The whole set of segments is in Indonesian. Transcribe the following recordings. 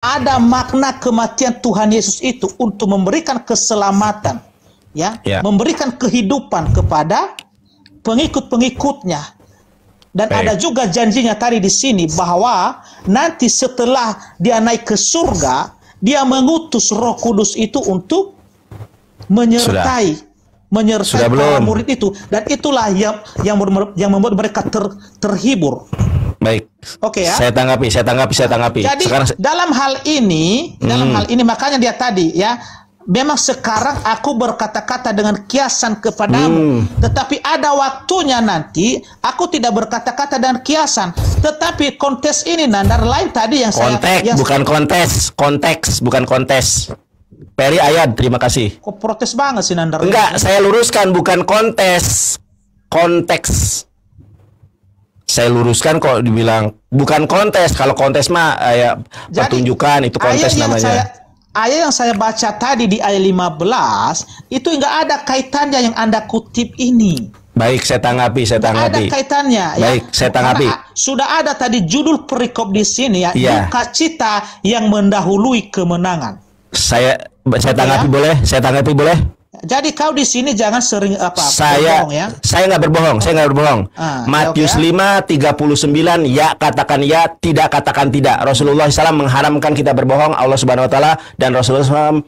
ada makna kematian Tuhan Yesus itu untuk memberikan keselamatan, ya, memberikan kehidupan kepada pengikut-pengikutnya. Dan ada juga janjinya tadi di sini bahwa nanti setelah dia naik ke surga, dia mengutus Roh Kudus itu untuk menyertai para murid itu, dan itulah yang membuat mereka terhibur. Baik. Oke ya. Saya tanggapi. Jadi sekarang, dalam hal ini makanya dia tadi ya, memang sekarang aku berkata-kata dengan kiasan kepadamu, tetapi ada waktunya nanti aku tidak berkata-kata dengan kiasan. Tetapi kontes ini Nandar lain tadi yang konteks bukan kontes. Peri Ayat, terima kasih. Kok protes banget sih Nandar? Enggak, saya luruskan, bukan kontes, konteks. Saya luruskan kok dibilang bukan kontes. Kalau kontes mah ya pertunjukan, itu kontes namanya. Ayat yang saya baca tadi di ayat 15 itu enggak ada kaitannya yang Anda kutip ini. Baik, saya tanggapi. Ada kaitannya. Baik, ya? Saya tanggapi. Sudah ada tadi judul perikop di sini ya, sukacita yang mendahului kemenangan. Saya tanggapi ya? Boleh? Saya tanggapi boleh? Jadi kau di sini jangan sering berbohong ya. Saya nggak berbohong. Matius 5:39, ya katakan ya, tidak katakan tidak. Rasulullah SAW mengharamkan kita berbohong, Allah Subhanahu Wa Taala dan Rasulullah SAW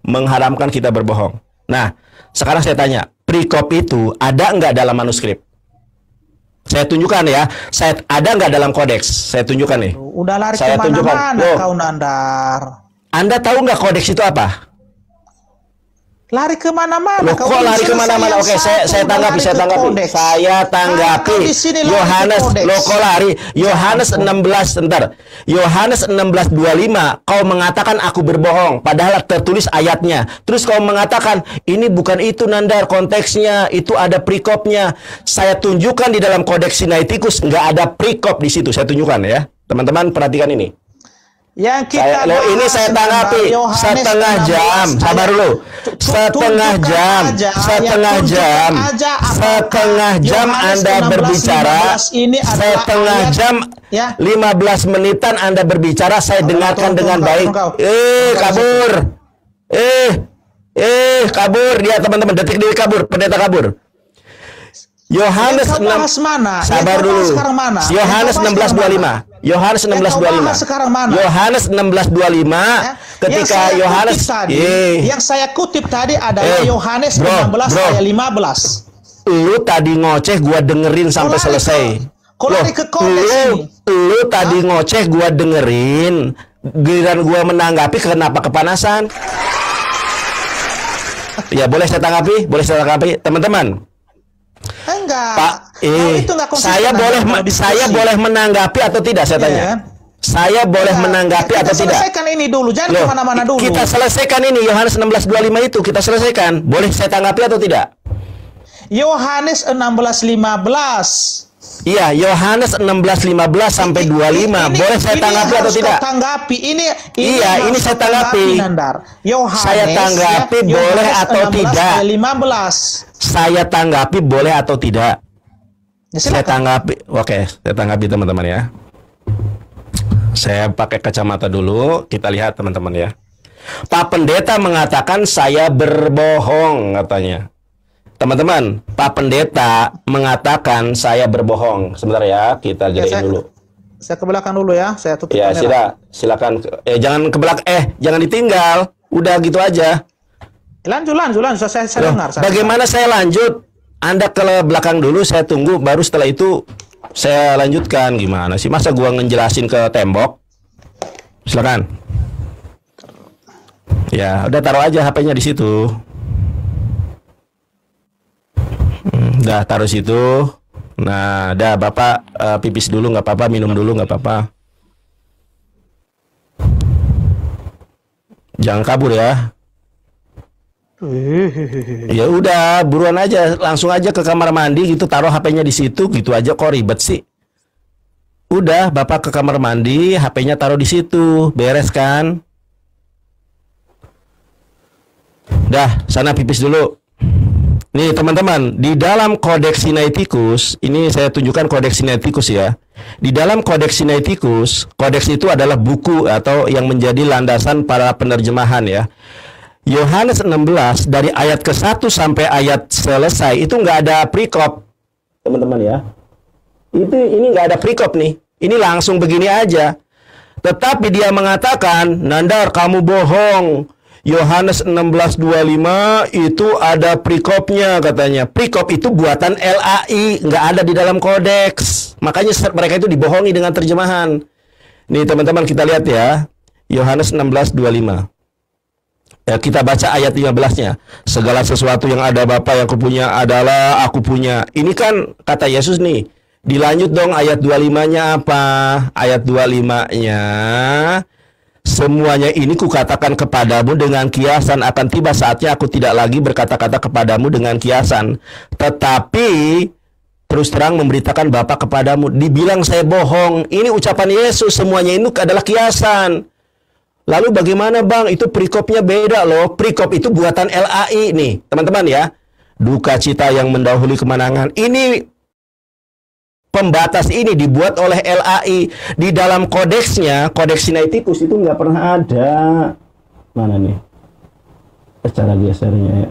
mengharamkan kita berbohong. Nah, sekarang saya tanya, perikop itu ada nggak dalam manuskrip? Saya tunjukkan ya. Ada nggak dalam kodeks? Saya tunjukkan nih. Udah lari kemana-mana kau Nandar. Anda tahu nggak kodeks itu apa? Lari kemana-mana. Kok lari kemana-mana? Oke, saya tanggapi. Saya tanggapi. Yohanes, kok lari? Yohanes 16, sebentar. Yohanes 16:25, kau mengatakan aku berbohong, padahal tertulis ayatnya. Terus kau mengatakan ini bukan itu Nandar, konteksnya itu ada perikopnya. Saya tunjukkan di dalam kodeks Sinaiticus nggak ada perikop di situ. Saya tunjukkan ya, teman-teman perhatikan ini. Yang kita ini saya tanggapi setengah jam. Sabar dulu. Setengah jam Anda berbicara. Setengah jam 15 menitan Anda berbicara, saya dengarkan dengan baik. Kabur dia teman-teman. Detik diri kabur, pendeta kabur. Yohanes 6 mana? Sabar dulu. Yohanes 16:25. Yohanes 16:25 ketika Yohanes yang saya kutip tadi adalah Yohanes 16 ayat 15. Lu tadi ngoceh, gua dengerin sampai selesai. Lu tadi ngoceh, gua dengerin. Giliran gua menanggapi, kenapa kepanasan? Ya, boleh saya tanggapi? Teman-teman. Enggak. Pak, saya boleh menanggapi atau tidak, saya tanya. Saya boleh menanggapi atau tidak? Kita selesaikan ini dulu, jangan kemana-mana dulu. Kita selesaikan ini, Yohanes 16:25 itu, kita selesaikan. Boleh saya tanggapi atau tidak? Yohanes 16:15. Iya, Yohanes 16:15 sampai 25. Boleh saya tanggapi atau tidak? Ini saya tanggapi. Saya tanggapi boleh atau tidak? 15. Saya tanggapi boleh atau tidak? Saya tanggapi. Oke, saya tanggapi teman-teman ya. Saya pakai kacamata dulu, kita lihat teman-teman ya. Pak Pendeta mengatakan saya berbohong katanya. Teman-teman, Pak Pendeta mengatakan saya berbohong. Sebentar ya, kita jadiin dulu. Saya ke belakang dulu ya, saya tutup ya, kamera. Silakan. Jangan ke belakang. Jangan ditinggal. Udah gitu aja. Lanjut. Saya dengar. Bagaimana saya lanjut? Anda ke belakang dulu, saya tunggu. Baru setelah itu saya lanjutkan. Gimana sih? Masa gua ngejelasin ke tembok? Silakan. Ya, udah taruh aja HP-nya di situ. Udah taruh situ. Nah, dah Bapak pipis dulu nggak apa-apa, minum dulu nggak apa-apa. Jangan kabur ya. Ya udah, buruan aja, langsung aja ke kamar mandi gitu, taruh HP-nya di situ, gitu aja kok ribet sih. Udah, Bapak ke kamar mandi, HP-nya taruh di situ, beres kan? Dah, sana pipis dulu. Nih teman-teman, di dalam Kodeks Sinaiticus, ini saya tunjukkan Kodeks Sinaiticus ya. Di dalam Kodeks Sinaiticus, kodeks itu adalah buku atau yang menjadi landasan para penerjemahan ya. Yohanes 16 dari ayat ke-1 sampai ayat selesai itu nggak ada perikop, teman-teman ya. Ini nggak ada perikop nih. Ini langsung begini aja. Tetapi dia mengatakan, Nandar kamu bohong. Yohanes 16:25 itu ada perikopnya katanya. Perikop itu buatan LAI, nggak ada di dalam kodeks. Makanya mereka itu dibohongi dengan terjemahan. Nih teman-teman kita lihat ya. Yohanes 16:25. Ya, kita baca ayat 15-nya. Segala sesuatu yang ada Bapa yang kupunya adalah aku punya. Ini kan kata Yesus nih. Dilanjut dong ayat 25-nya apa? Ayat 25-nya, semuanya ini kukatakan kepadamu dengan kiasan, akan tiba saatnya aku tidak lagi berkata-kata kepadamu dengan kiasan, tetapi terus terang memberitakan Bapa kepadamu. Dibilang saya bohong. Ini ucapan Yesus, semuanya itu adalah kiasan. Lalu bagaimana bang? Itu perikopnya beda loh. Perikop itu buatan LAI nih, teman-teman ya. Duka cita yang mendahului kemenangan. Ini pembatas ini dibuat oleh LAI. Di dalam kodeksnya, Kodeks Sinaiticus itu nggak pernah ada. Mana nih? Cara gesernya ya.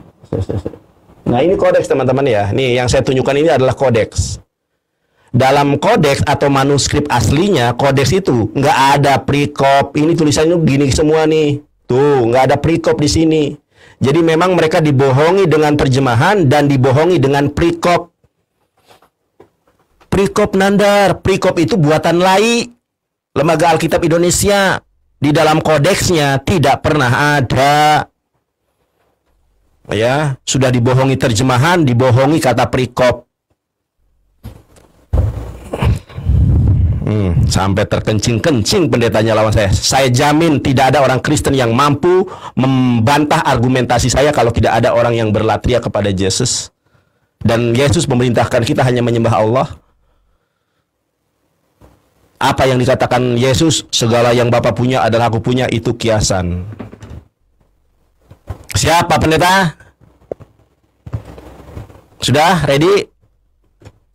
Nah ini kodeks teman-teman ya. Nih yang saya tunjukkan ini adalah kodeks. Dalam kodeks atau manuskrip aslinya, kodeks itu nggak ada perikop. Ini tulisannya gini semua nih. Tuh, nggak ada perikop di sini. Jadi memang mereka dibohongi dengan terjemahan dan dibohongi dengan perikop. Perikop Nandar, perikop itu buatan LAI, Lembaga Alkitab Indonesia. Di dalam kodeksnya tidak pernah ada. Ya, sudah dibohongi terjemahan, dibohongi kata perikop. Sampai terkencing-kencing pendetanya lawan saya. Saya jamin tidak ada orang Kristen yang mampu membantah argumentasi saya kalau tidak ada orang yang berlatria kepada Yesus. Dan Yesus memerintahkan kita hanya menyembah Allah. Apa yang dikatakan Yesus, segala yang Bapa punya adalah aku punya, itu kiasan. Siapa pendeta? Sudah ready?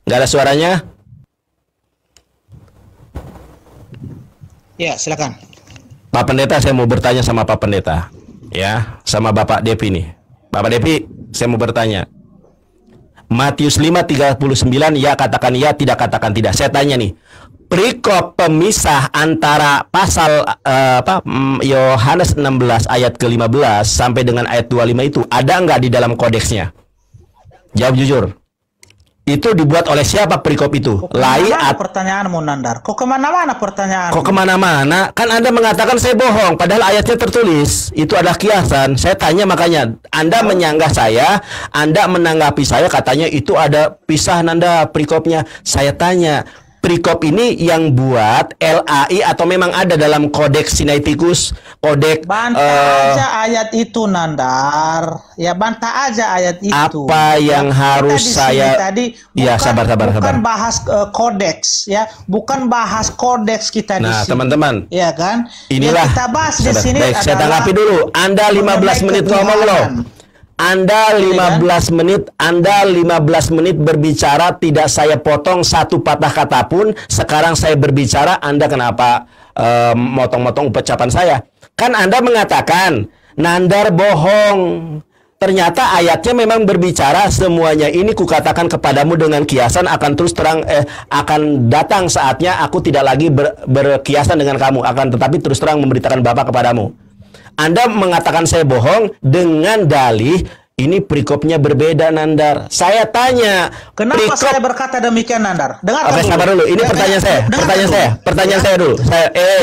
Gak ada suaranya? Ya, silakan. Pak Pendeta, saya mau bertanya sama Pak Pendeta. Ya, sama Bapak Depi nih. Bapak Depi, saya mau bertanya. Matius 5:39, ya katakan ya, tidak katakan tidak. Saya tanya nih, perikop pemisah antara pasal Yohanes 16 ayat ke-15 sampai dengan ayat 25 itu ada nggak di dalam kodeksnya? Jawab jujur. Itu dibuat oleh siapa perikop itu? LAI atau pertanyaanmu Nandar? Kok kemana-mana pertanyaan? Kok kemana-mana? Kan Anda mengatakan saya bohong, padahal ayatnya tertulis. Itu adalah kiasan. Saya tanya makanya, Anda menyanggah saya, Anda menanggapi saya, katanya itu ada pisah Nanda perikopnya. Saya tanya, perikop ini yang buat LAI atau memang ada dalam Kodeks Sinaiticus? Kodeks bantah aja ayat itu Nandar. Ya bantah aja ayat itu. Apa yang harus saya tadi ya sabar. Bukan bahas kodeks ya, bukan bahas kodeks kita di sini. Nah, teman-teman. Ya kan? Inilah yang kita bahas di sini. Baik, saya tanggapi dulu. Anda 15 menit ngomong loh. Anda 15 menit, Anda 15 menit berbicara, tidak saya potong satu patah kata pun. Sekarang saya berbicara, Anda kenapa motong-motong ucapan saya? Kan Anda mengatakan Nandar bohong. Ternyata ayatnya memang berbicara semuanya ini kukatakan kepadamu dengan kiasan, akan terus terang akan datang saatnya aku tidak lagi berkiasan dengan kamu, akan tetapi terus terang memberitakan Bapa kepadamu. Anda mengatakan saya bohong dengan dalih ini perikopnya berbeda Nandar. Saya tanya, kenapa saya berkata demikian Nandar? Oke, sabar dulu. Ini pertanyaan saya. Pertanyaan saya dulu.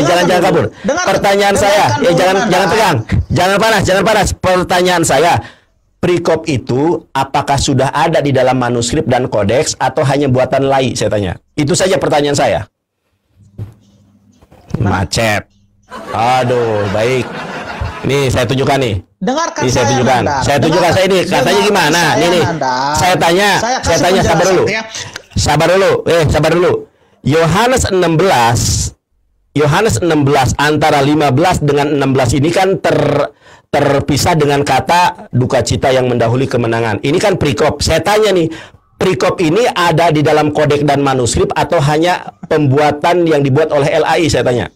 Jangan kabur. Pertanyaan saya. Jangan tegang. Jangan panas. Pertanyaan saya. Perikop itu apakah sudah ada di dalam manuskrip dan kodeks atau hanya buatan LAI? Saya tanya. Itu saja pertanyaan saya. Macet. Aduh, baik. Nih saya tunjukkan nih. Dengarkan ini saya tunjukkan. Saya tunjukkan saya ini. Katanya gimana? Nih. Saya tanya sabar dulu. Ya. Sabar dulu. Yohanes 16 antara 15 dengan 16 ini kan terpisah dengan kata duka cita yang mendahului kemenangan. Ini kan perikop. Saya tanya nih, perikop ini ada di dalam kodeks dan manuskrip atau hanya pembuatan yang dibuat oleh LAI, saya tanya.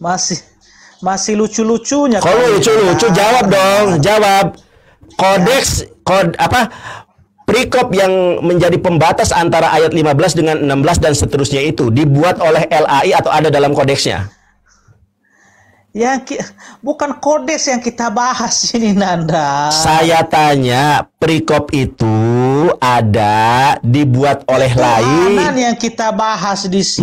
Masih lucu-lucunya. Kalau lucu-lucu jawab dong, jawab. Kodeks perikop yang menjadi pembatas antara ayat 15 dengan 16 dan seterusnya itu dibuat oleh LAI atau ada dalam kodeksnya? Bukan kodeks yang kita bahas ini, Nanda. Saya tanya, perikop itu ada dibuat oleh lain. Yang kita bahas di sini.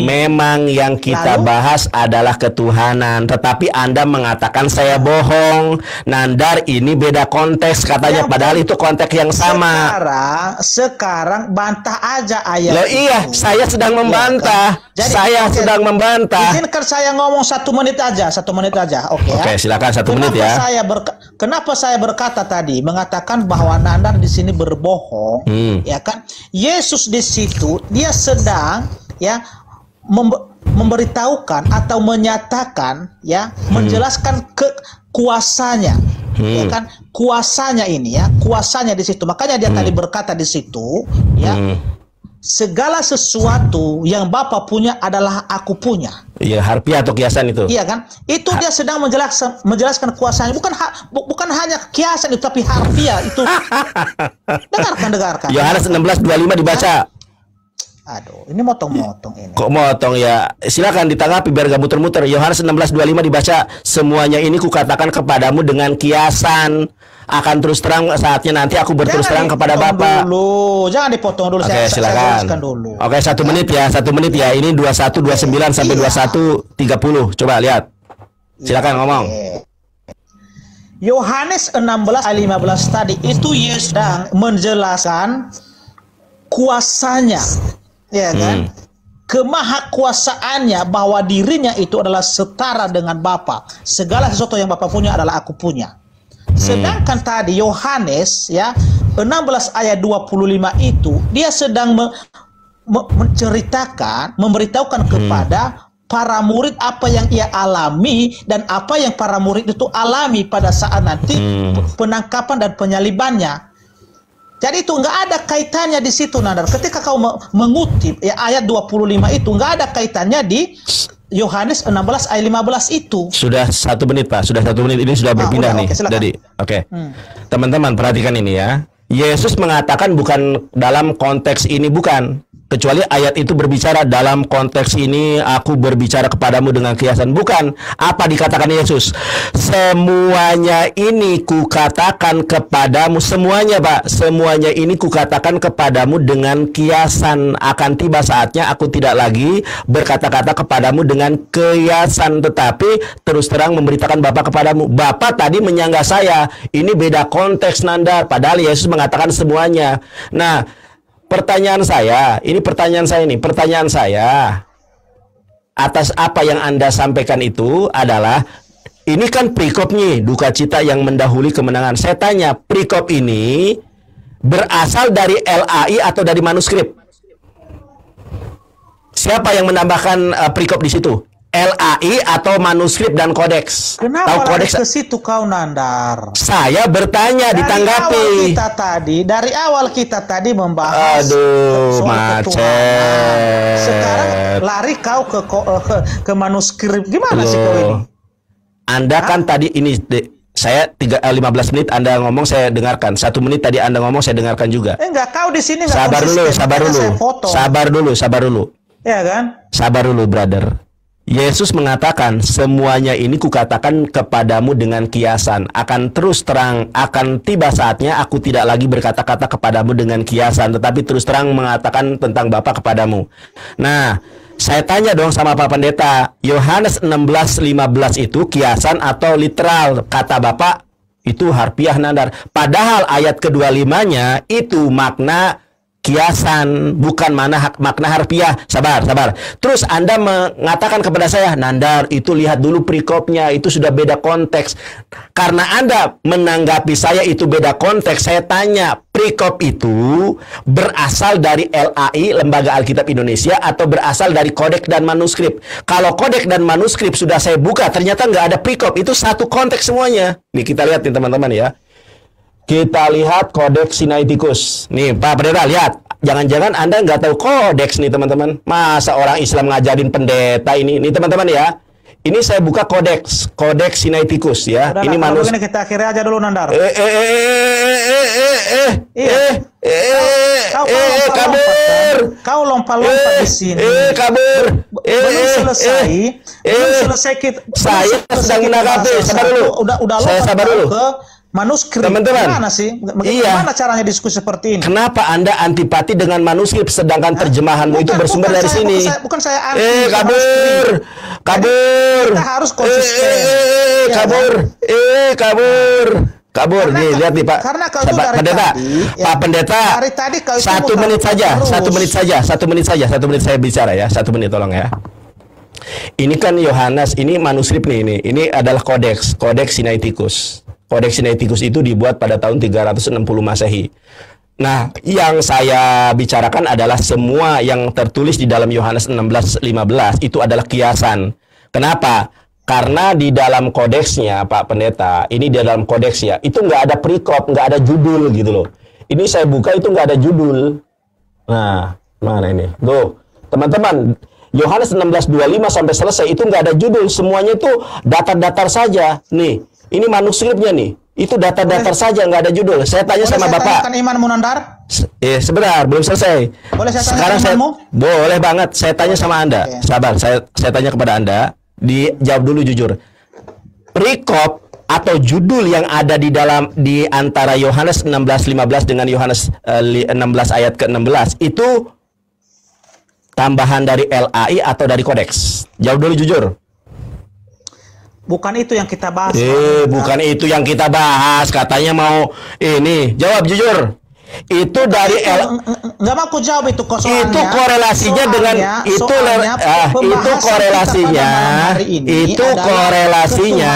Memang yang kita bahas adalah ketuhanan. Tetapi Anda mengatakan saya bohong. Nandar, ini beda konteks katanya. Padahal itu konteks yang sama. Sekarang bantah aja ayat. Loh iya, saya sedang membantah. Sedang membantah. Izinkan saya ngomong 1 menit aja. Oke, silakan 1 menit ya. Kenapa saya berkata tadi mengatakan bahwa Nandar di sini berbohong, ya kan? Yesus di situ dia sedang memberitahukan atau menyatakan menjelaskan kuasanya, ya kan? Kuasanya ini kuasanya di situ. Makanya dia tadi berkata di situ segala sesuatu yang Bapa punya adalah aku punya. Iya, harfiah atau kiasan itu. Iya kan? Itu dia sedang menjelaskan kuasanya. Bukan hanya kiasan itu, tapi harfiah itu. Dengarkan. Yohanes 16:25 dibaca. Aduh, ini motong-motong ini. Kok motong ya? Silakan ditanggapi biar gak muter-muter. Yohanes 16:25 dibaca. Semuanya ini kukatakan kepadamu dengan kiasan. Akan terus terang saatnya nanti aku berterus terang kepada Bapa. Jangan dipotong dulu. Oke, silakan. Dulu. Oke, 1 menit ya. 1 menit ya. Ini 21:29 sampai 21:30. Coba lihat. Silakan ngomong. Yohanes 16:15 tadi itu Yesus sedang menjelaskan kuasanya, ya kan? Kemahakuasaannya, bahwa dirinya itu adalah setara dengan Bapa. Segala sesuatu yang Bapa punya adalah aku punya. Sedangkan tadi Yohanes 16 ayat 25 itu dia sedang memberitahukan kepada para murid apa yang ia alami dan apa yang para murid itu alami pada saat nanti penangkapan dan penyalibannya. Jadi itu nggak ada kaitannya di situ, Nandar. Ketika kau mengutip ayat 25 itu nggak ada kaitannya di Yohanes 16 ayat 15 itu. Sudah 1 menit, Pak. Sudah 1 menit. Ini sudah berpindah nih. Jadi, teman-teman perhatikan ini ya. Yesus mengatakan bukan dalam konteks ini, bukan. Kecuali ayat itu berbicara dalam konteks ini aku berbicara kepadamu dengan kiasan. Bukan. Apa dikatakan Yesus? Semuanya ini kukatakan kepadamu. Semuanya, Pak. Semuanya ini kukatakan kepadamu dengan kiasan. Akan tiba saatnya aku tidak lagi berkata-kata kepadamu dengan kiasan, tetapi terus terang memberitakan Bapa kepadamu. Bapa tadi menyanggah saya. Ini beda konteks, Nanda. Padahal Yesus mengatakan semuanya. Nah, pertanyaan saya atas apa yang Anda sampaikan itu adalah, ini kan perikop nih, duka cita yang mendahului kemenangan. Saya tanya, perikop ini berasal dari LAI atau dari manuskrip? Siapa yang menambahkan perikop di situ? LAI atau manuskrip dan kodeks? Kenapa kodeks ke situ kau, Nandar? Saya bertanya, ditanggapi. Dari awal kita tadi membahas soal ketuhanan. Sekarang lari kau ke manuskrip. Gimana sih kau ini? Anda kan tadi ini saya 15 menit Anda ngomong saya dengarkan. 1 menit tadi Anda ngomong saya dengarkan juga. Enggak, kau di sini enggak Sabar dulu. Ya kan? Sabar dulu, brother. Yesus mengatakan semuanya ini kukatakan kepadamu dengan kiasan. Akan terus terang, akan tiba saatnya aku tidak lagi berkata-kata kepadamu dengan kiasan, tetapi terus terang mengatakan tentang Bapa kepadamu. Nah, saya tanya dong sama Pak Pendeta, Yohanes 16:15 itu kiasan atau literal? Kata Bapak itu harfiah, Nandar. Padahal ayat ke-25-nya itu makna kiasan, bukan makna harfiah. Sabar. Terus Anda mengatakan kepada saya, Nandar, itu lihat dulu perikopnya, itu sudah beda konteks. Karena Anda menanggapi saya itu beda konteks, saya tanya, perikop itu berasal dari LAI, Lembaga Alkitab Indonesia, atau berasal dari kodeks dan manuskrip? Kalau kodeks dan manuskrip sudah saya buka, ternyata nggak ada perikop. Itu satu konteks semuanya. Nih kita lihat nih teman-teman ya. Kita lihat Kodeks Sinaiticus. Nih, Pak Pendeta, lihat. Jangan-jangan Anda nggak tahu kodeks nih, teman-teman. Masa orang Islam ngajarin pendeta ini? Nih, teman-teman ya. Ini saya buka kodeks Sinaiticus ya. Udah, ini manusia. Ini kita akhiri aja dulu, Nandar. Kabur. Kau lompat-lompat di sini. Kabur. Belum selesai kita. Saya sedang menanggapi. Sabar dulu. Udah saya sabar dulu. Ke manuskrip. Teman-teman. Gimana sih? Bagaimana caranya diskusi seperti ini? Kenapa Anda antipati dengan manuskrip sedangkan terjemahanmu itu bersumber dari sini? Bukan saya anti. Kabur. Kita harus konsisten. Kabur. Nih, lihat nih Pak. Karena kau Pak Pendeta. Pak Pendeta. Dari tadi kau itu 1 menit saja. 1 menit saya bicara ya. 1 menit tolong ya. Ini kan Yohanes, ini manuskrip nih, ini adalah kodeks Sinaiticus. Kodeks Sinaiticus itu dibuat pada tahun 360 Masehi. Nah, yang saya bicarakan adalah semua yang tertulis di dalam Yohanes 16:15 itu adalah kiasan. Kenapa? Karena di dalam kodeksnya, Pak Pendeta, ini di dalam kodeksnya, itu nggak ada perikop, nggak ada judul gitu loh. Ini saya buka itu nggak ada judul. Nah, mana ini? Tuh, teman-teman, Yohanes 16:25 sampai selesai itu nggak ada judul, semuanya itu datar-datar saja. Nih, ini manuskripnya nih. Itu data-data saja, nggak ada judul. Saya tanya sama Bapak. Imanmu, Nandar? Sebentar, belum selesai. Boleh saya tanya sekarang imanmu? Boleh banget. Saya tanya sama Anda. Okay. Sabar, saya tanya kepada Anda. Dijawab dulu jujur. Perikop atau judul yang ada di antara Yohanes 16:15 dengan Yohanes 16 ayat ke-16 itu tambahan dari LAI atau dari kodeks? Jawab dulu jujur. Bukan itu yang kita bahas. Bukan itu yang kita bahas. Katanya mau ini. Jawab jujur. Itu dari nggak mau aku jawab itu soalnya. Itu korelasinya dengan itu korelasinya. Itu korelasinya.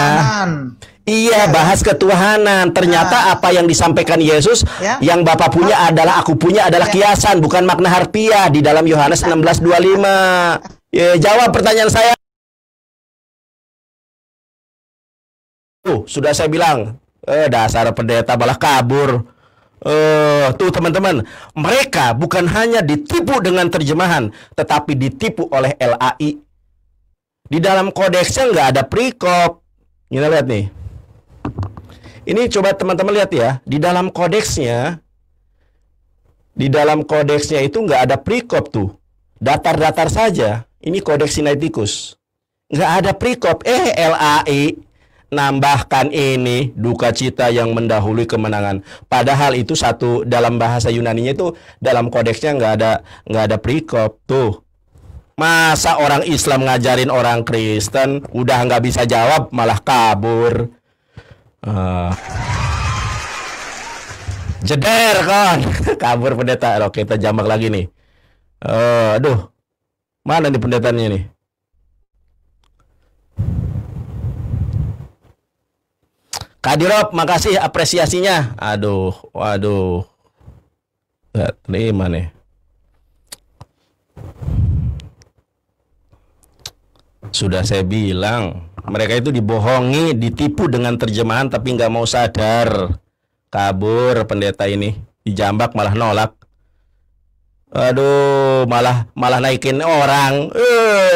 Iya, bahas ketuhanan. Ternyata apa yang disampaikan Yesus, yang Bapa punya adalah aku punya adalah kiasan, bukan makna harfiah di dalam Yohanes 16:25. Jawab pertanyaan saya. Sudah saya bilang, dasar pendeta malah kabur. Tuh teman-teman, mereka bukan hanya ditipu dengan terjemahan, tetapi ditipu oleh LAI. Di dalam kodeksnya nggak ada perikop. Kita lihat nih. Ini coba teman-teman lihat ya, di dalam kodeksnya itu nggak ada perikop tuh, datar-datar saja. Ini kodeks Sinaiticus, nggak ada perikop. LAI nambahkan ini duka cita yang mendahului kemenangan. Padahal itu satu dalam bahasa Yunaninya itu dalam kodeksnya nggak ada perikop tuh. Masa orang Islam ngajarin orang Kristen udah nggak bisa jawab malah kabur. Jeder kan kabur pendeta. Oke, kita jambak lagi nih. Aduh, mana nih pendetanya nih? Kadirop, makasih apresiasinya. Waduh. Nggak terima nih. Sudah saya bilang, mereka itu dibohongi, ditipu dengan terjemahan tapi nggak mau sadar. Kabur pendeta ini, dijambak malah nolak. Aduh, malah naikin orang.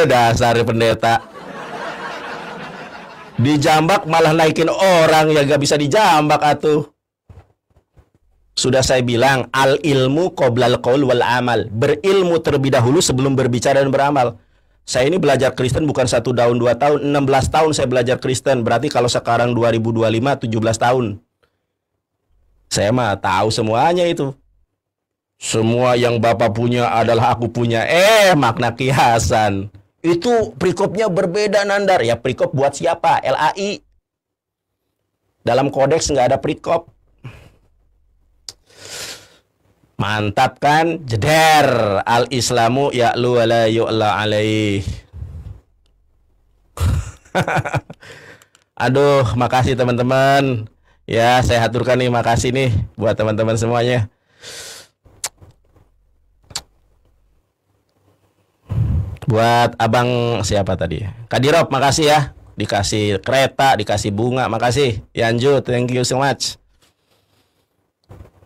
Dasar pendeta. Dijambak malah naikin orang, ya gak bisa dijambak atuh. Sudah saya bilang, al ilmu qoblal qaul wal amal. Berilmu terlebih dahulu sebelum berbicara dan beramal. Saya ini belajar Kristen bukan 1 tahun 2 tahun, 16 tahun saya belajar Kristen. Berarti kalau sekarang 2025 17 tahun. Saya mah tahu semuanya itu. Semua yang Bapak punya adalah aku punya. Makna kiasan. Itu perikopnya berbeda, Nandar. Ya perikop buat siapa? LAI. Dalam kodeks nggak ada perikop. Mantap kan? Jeder. Al-Islamu ya'lu wa la yu'la alaih. Aduh, makasih teman-teman. Ya, saya haturkan nih, makasih nih buat teman-teman semuanya. Buat abang siapa tadi? Kadirop, makasih ya. Dikasih kereta, dikasih bunga, makasih. Yanju, thank you so much.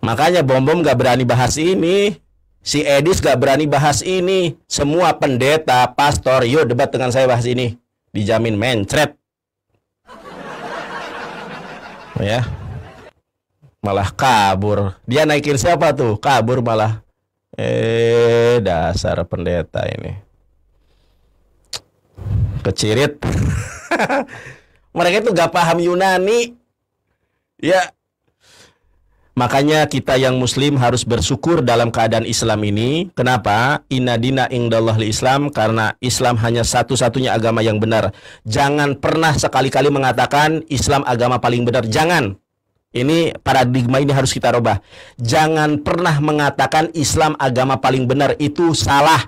Makanya Bom-Bom gak berani bahas ini. Si Edis gak berani bahas ini. Semua pendeta, pastor, yuk debat dengan saya bahas ini. Dijamin mencret. Ya. Malah kabur. Dia naikin siapa tuh? Kabur malah. Dasar pendeta ini. Kecirit. Mereka itu gak paham Yunani. Ya. Makanya kita yang muslim harus bersyukur dalam keadaan Islam ini. Kenapa? Inna dina indallah li Islam. Karena Islam hanya satu-satunya agama yang benar. Jangan pernah sekali-kali mengatakan Islam agama paling benar. Jangan. Ini paradigma ini harus kita rubah. Jangan pernah mengatakan Islam agama paling benar. Itu salah.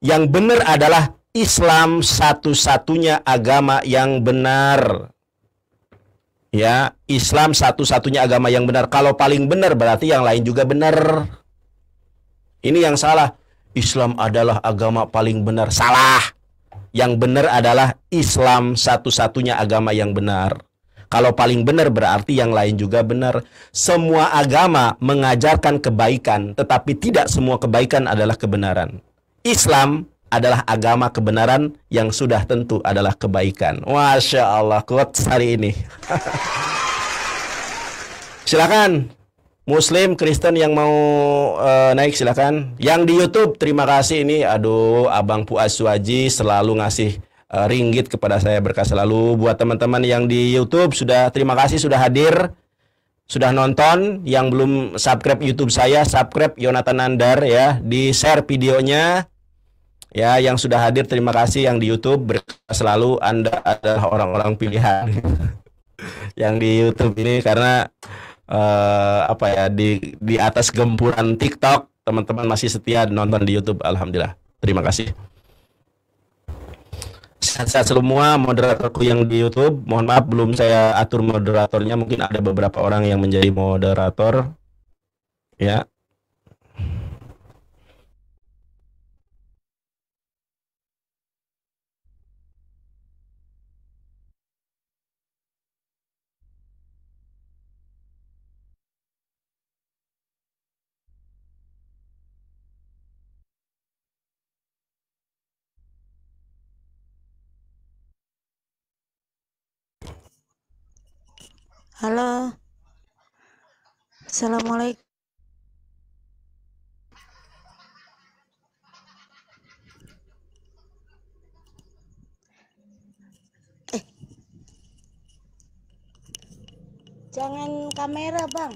Yang benar adalah Islam satu-satunya agama yang benar. Ya, Islam satu-satunya agama yang benar. Kalau paling benar berarti yang lain juga benar. Ini yang salah. Islam adalah agama paling benar. Salah. Yang benar adalah Islam satu-satunya agama yang benar. Kalau paling benar berarti yang lain juga benar. Semua agama mengajarkan kebaikan, tetapi tidak semua kebaikan adalah kebenaran. Islam adalah agama kebenaran yang sudah tentu adalah kebaikan. Masya Allah, kuat hari ini. Silakan, Muslim, Kristen yang mau naik silakan. Yang di YouTube, terima kasih ini. Aduh, Abang Puas Suwaji selalu ngasih ringgit kepada saya, berkah selalu. Buat teman-teman yang di YouTube, terima kasih sudah hadir, sudah nonton. Yang belum subscribe YouTube saya, subscribe Yonatan Nandar ya, di share videonya. Ya, yang sudah hadir terima kasih. Yang di YouTube berkah selalu, Anda adalah orang-orang pilihan yang di YouTube ini karena di atas gempuran TikTok teman-teman masih setia nonton di YouTube. Alhamdulillah. Terima kasih. Sehat semua moderatorku yang di YouTube. Mohon maaf belum saya atur moderatornya, mungkin ada beberapa orang yang menjadi moderator. Ya. Halo, Assalamualaikum. Jangan kamera, Bang.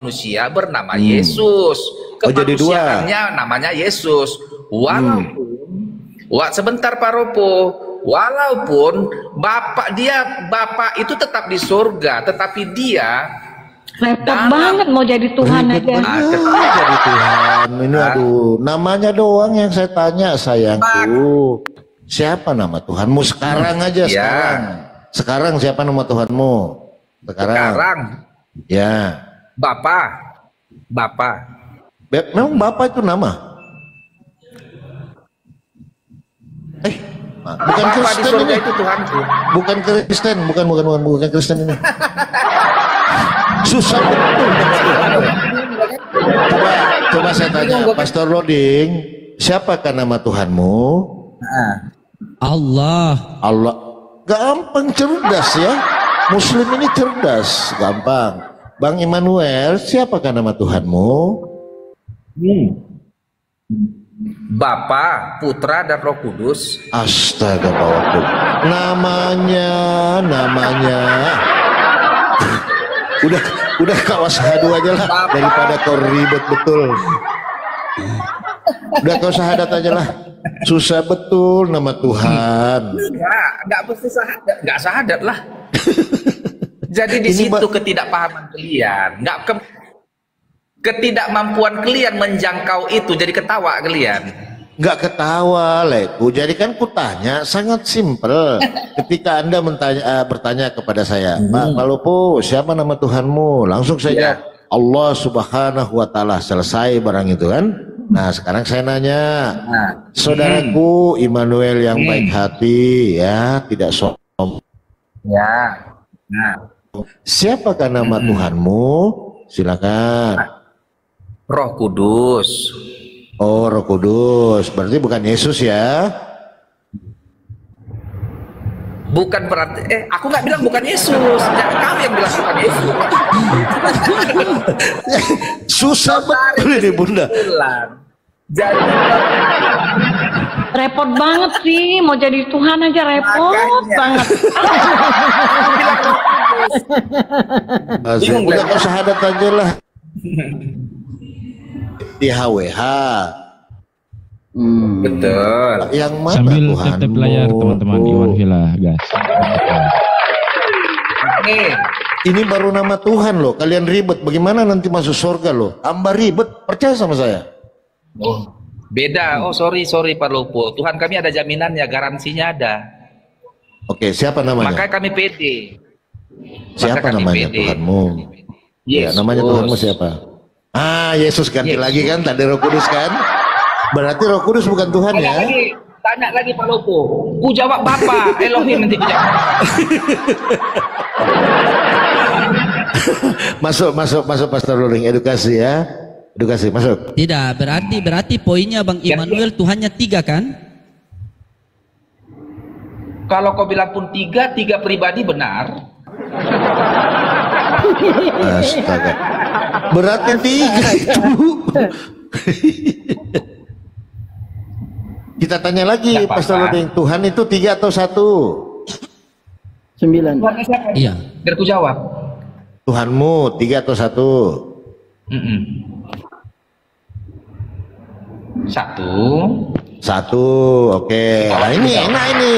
Manusia bernama Yesus. Kemanusiaannya namanya Yesus. Walaupun sebentar Pak Ropo, walaupun bapak itu tetap di surga, tetapi dia repot banget mau jadi Tuhan aja. Jadi Tuhan. Ini aduh, namanya doang yang saya tanya sayangku. Siapa nama Tuhanmu sekarang aja sekarang? Sekarang siapa nama Tuhanmu? Sekarang. Ya. Bapak. Memang Bapak itu nama? Bukan Bapak Kristen di surga ini. itu Tuhanku. Bukan Kristen, bukan Kristen ini. Susah betul. Coba saya tanya, Pastor Loding, siapakah nama Tuhanmu? Allah. Gampang, cerdas ya. Muslim ini cerdas, gampang. Bang Immanuel, siapakah nama Tuhanmu? Bapa, Putra, dan Roh Kudus. Astaga, Bapak. Namanya. udah kau syahadu aja lah daripada kau ribet betul. Udah kau syahadat aja lah. Susah betul nama Tuhan. Enggak mesti syahadat, enggak syahadat lah. Jadi di situ ketidakpahaman kalian, ketidakmampuan kalian menjangkau itu, jadi ketawa kalian. Nggak ketawa, Leku. Jadi kan kutanya sangat simpel. Ketika Anda bertanya kepada saya, Pak Palopo, siapa nama Tuhanmu? Langsung saja Allah Subhanahu wa Ta'ala. Selesai barang itu kan. Nah, sekarang saya nanya, saudaraku Immanuel yang baik hati, ya, tidak sombong. Ya. Nah, siapakah nama Tuhanmu? Silakan. Roh Kudus. Oh, Roh Kudus. Berarti bukan Yesus ya? Bukan berarti, aku nggak bilang bukan Yesus. Kamu yang bilang bukan Yesus. Susah betul ini, Bunda. Jadi Repot banget sih, mau jadi Tuhan aja repot banget. Udah kau syahadat aja lah. Di HWH. Betul. Yang mana Sambil Tuhanmu? tap layar teman-teman Iwan Villa, guys. Ini baru nama Tuhan loh. Kalian ribet. Bagaimana nanti masuk surga loh? Tambah ribet. Percaya sama saya. Oh, beda. Oh, sorry Pak Lopo. Tuhan kami ada jaminannya, garansinya ada. Oke, siapa namanya? Makanya kami pede. Siapa namanya Tuhanmu? Ya, namanya Tuhanmu siapa? Ah, Yesus ganti lagi kan, tadi Roh Kudus kan? Berarti Roh Kudus bukan Tuhan ya? Tanya lagi Pak Lopo. Ku jawab Bapa, Elohim nanti ku jawab. Masuk Pastor Luring, edukasi ya. Edukasi, masuk. Tidak, berarti poinnya Bang Immanuel Tuhannya 3 kan? Kalau kau bilang pun 3 pribadi benar. Astaga. Berarti 3 itu. Kita tanya lagi, Pastor Luring, Tuhan itu 3 atau 1? 9. Iya. Biar ku jawab. Tuhanmu 3 atau 1? 1. Oke. Nah ini enak ini.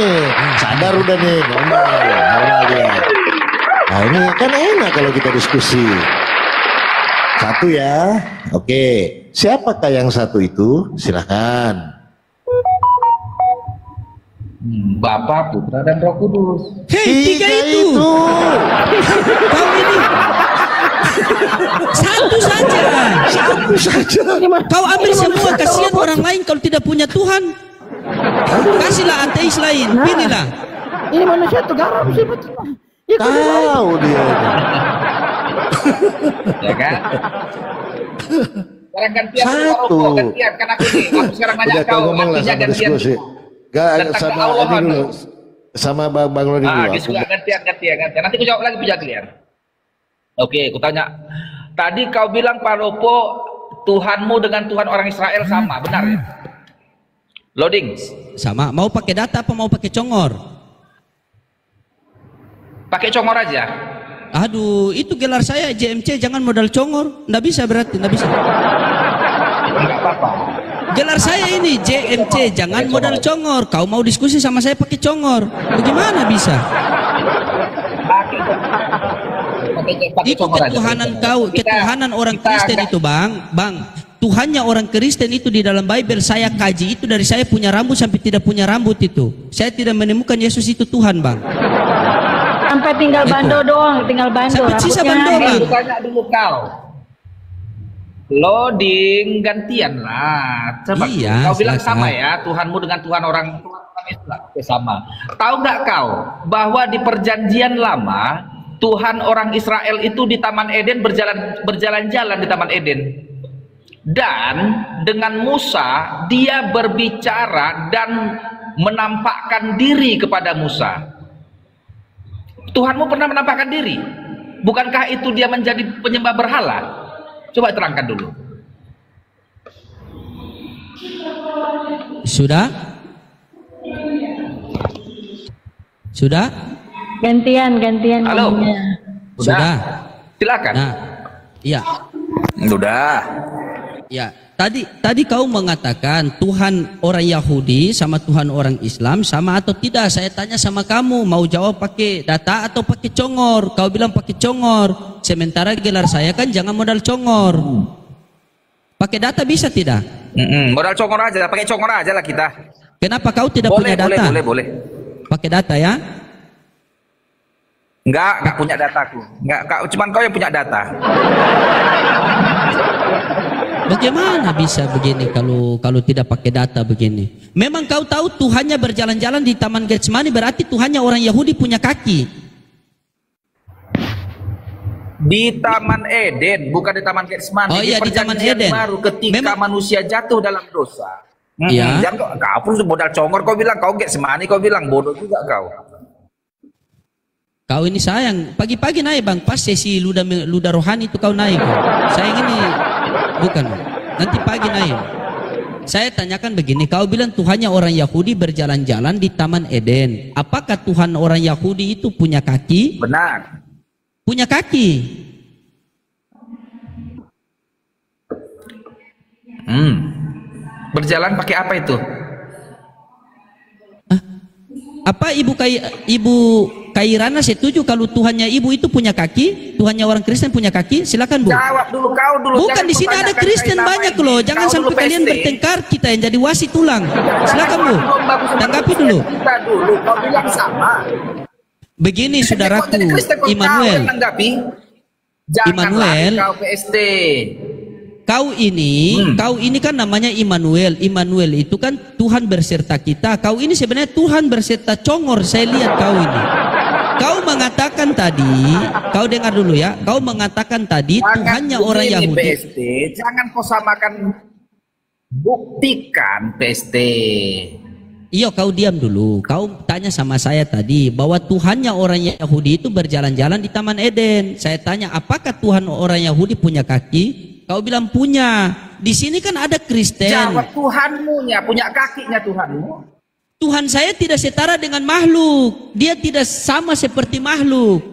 Sadar udah nih, normal dia. Nah ini kan enak kalau kita diskusi. 1 ya. Oke. Siapakah yang 1 itu? Silakan. Bapa, Putra, dan Roh Kudus. Hei, 3 itu. Kau ini 1 saja. Kau ambil semua, kasihan orang lain kalau tidak punya Tuhan. Kasihlah ateis lain, pilihlah. Ini manusia itu garam sih betul. Tahu dia. Ya kan? Sekarang gantian gantian kan aku nih. Aku sekarang nanya kau, artinya gantian. Gak sama ini dulu. Sama Bang Lodi dulu. Gantian. Nanti aku jawab lagi punya kalian. Oke, aku tanya. Tadi kau bilang Pak Lopo, Tuhanmu dengan Tuhan orang Israel sama, benar ya? Loading. Sama, mau pakai data apa mau pakai congor? Pakai congor aja. Aduh, itu gelar saya JMC, jangan modal congor. Nggak bisa berarti, nggak bisa. Enggak apa-apa. Gelar saya ini JMC, jangan modal congor. Kau mau diskusi sama saya pakai congor, bagaimana bisa? Itu ketuhanan kau, ketuhanan orang Kristen itu bang. Tuhannya orang Kristen itu di dalam Bible saya kaji itu dari saya punya rambut sampai tidak punya rambut itu. Saya tidak menemukan Yesus itu Tuhan bang. Sampai tinggal bando doang, tinggal bando. Sampai sisa bando bang. Tanya dulu kau. Loading gantian lah. Coba iya, kau bilang sama ya, Tuhanmu dengan Tuhan orang Islam sama. Tahu nggak kau bahwa di perjanjian lama Tuhan orang Israel itu di Taman Eden berjalan-jalan di Taman Eden. Dan dengan Musa dia berbicara dan menampakkan diri kepada Musa. Tuhanmu pernah menampakkan diri? Bukankah itu dia menjadi penyembah berhala? Coba terangkan dulu. Sudah? Sudah? Gantian. Halo. ngomongnya. Sudah. Silakan. Nah, iya. Sudah. Ya, tadi kau mengatakan Tuhan orang Yahudi sama Tuhan orang Islam sama atau tidak? Saya tanya sama kamu, mau jawab pakai data atau pakai congor? Kau bilang pakai congor. Sementara gelar saya kan jangan modal congor. Pakai data bisa tidak? Modal congor aja, pakai congor aja lah kita. Kenapa kau tidak punya data? Boleh. Pakai data ya? Enggak punya dataku. Enggak, cuman kau yang punya data. Bagaimana bisa begini kalau tidak pakai data begini? Memang kau tahu Tuhannya berjalan-jalan di Taman Getsemani, berarti Tuhannya orang Yahudi punya kaki. Di Taman Eden, bukan di Taman Getsemani. Oh iya, di Taman Eden. Baru ketika manusia jatuh dalam dosa. Iya. Jangan kau pun modal congor, kau bilang kau Getsemani, kau bilang bodoh juga kau. Kau ini sayang, pagi-pagi naik bang, pas sesi luda rohani itu kau naik. Sayang ini bukan, nanti pagi naik. Saya tanyakan begini, kau bilang Tuhannya orang Yahudi berjalan-jalan di Taman Eden. Apakah Tuhan orang Yahudi itu punya kaki? Benar. Punya kaki. Berjalan pakai apa itu? Apa Ibu Kairana setuju kalau Tuhannya Ibu itu punya kaki? Tuhannya orang Kristen punya kaki? Silakan Bu. Jawab dulu kau dulu. Bukan, di sini ada Kristen banyak loh. Jangan sampai kalian bertengkar, kita yang jadi wasit tulang. Silakan Bu. Tanggapi dulu. Kita dulu, kau bilang sama. Begini saudaraku, Immanuel. Immanuel. Kau PST. Kau ini kan namanya Immanuel. Immanuel itu kan Tuhan berserta kita. Kau ini sebenarnya Tuhan berserta congor. Saya lihat kau ini. Kau mengatakan tadi, kau dengar dulu ya. Kau mengatakan tadi Tuhannya orang Yahudi. PST, jangan kau samakan, buktikan PST. Iya, kau diam dulu. Kau tanya sama saya tadi bahwa Tuhannya orang Yahudi itu berjalan-jalan di Taman Eden. Saya tanya, apakah Tuhan orang Yahudi punya kaki? Kau bilang punya. Di sini kan ada Kristen. Jawab, Tuhanmu punya kakinya Tuhanmu. Tuhan saya tidak setara dengan makhluk. Dia tidak sama seperti makhluk.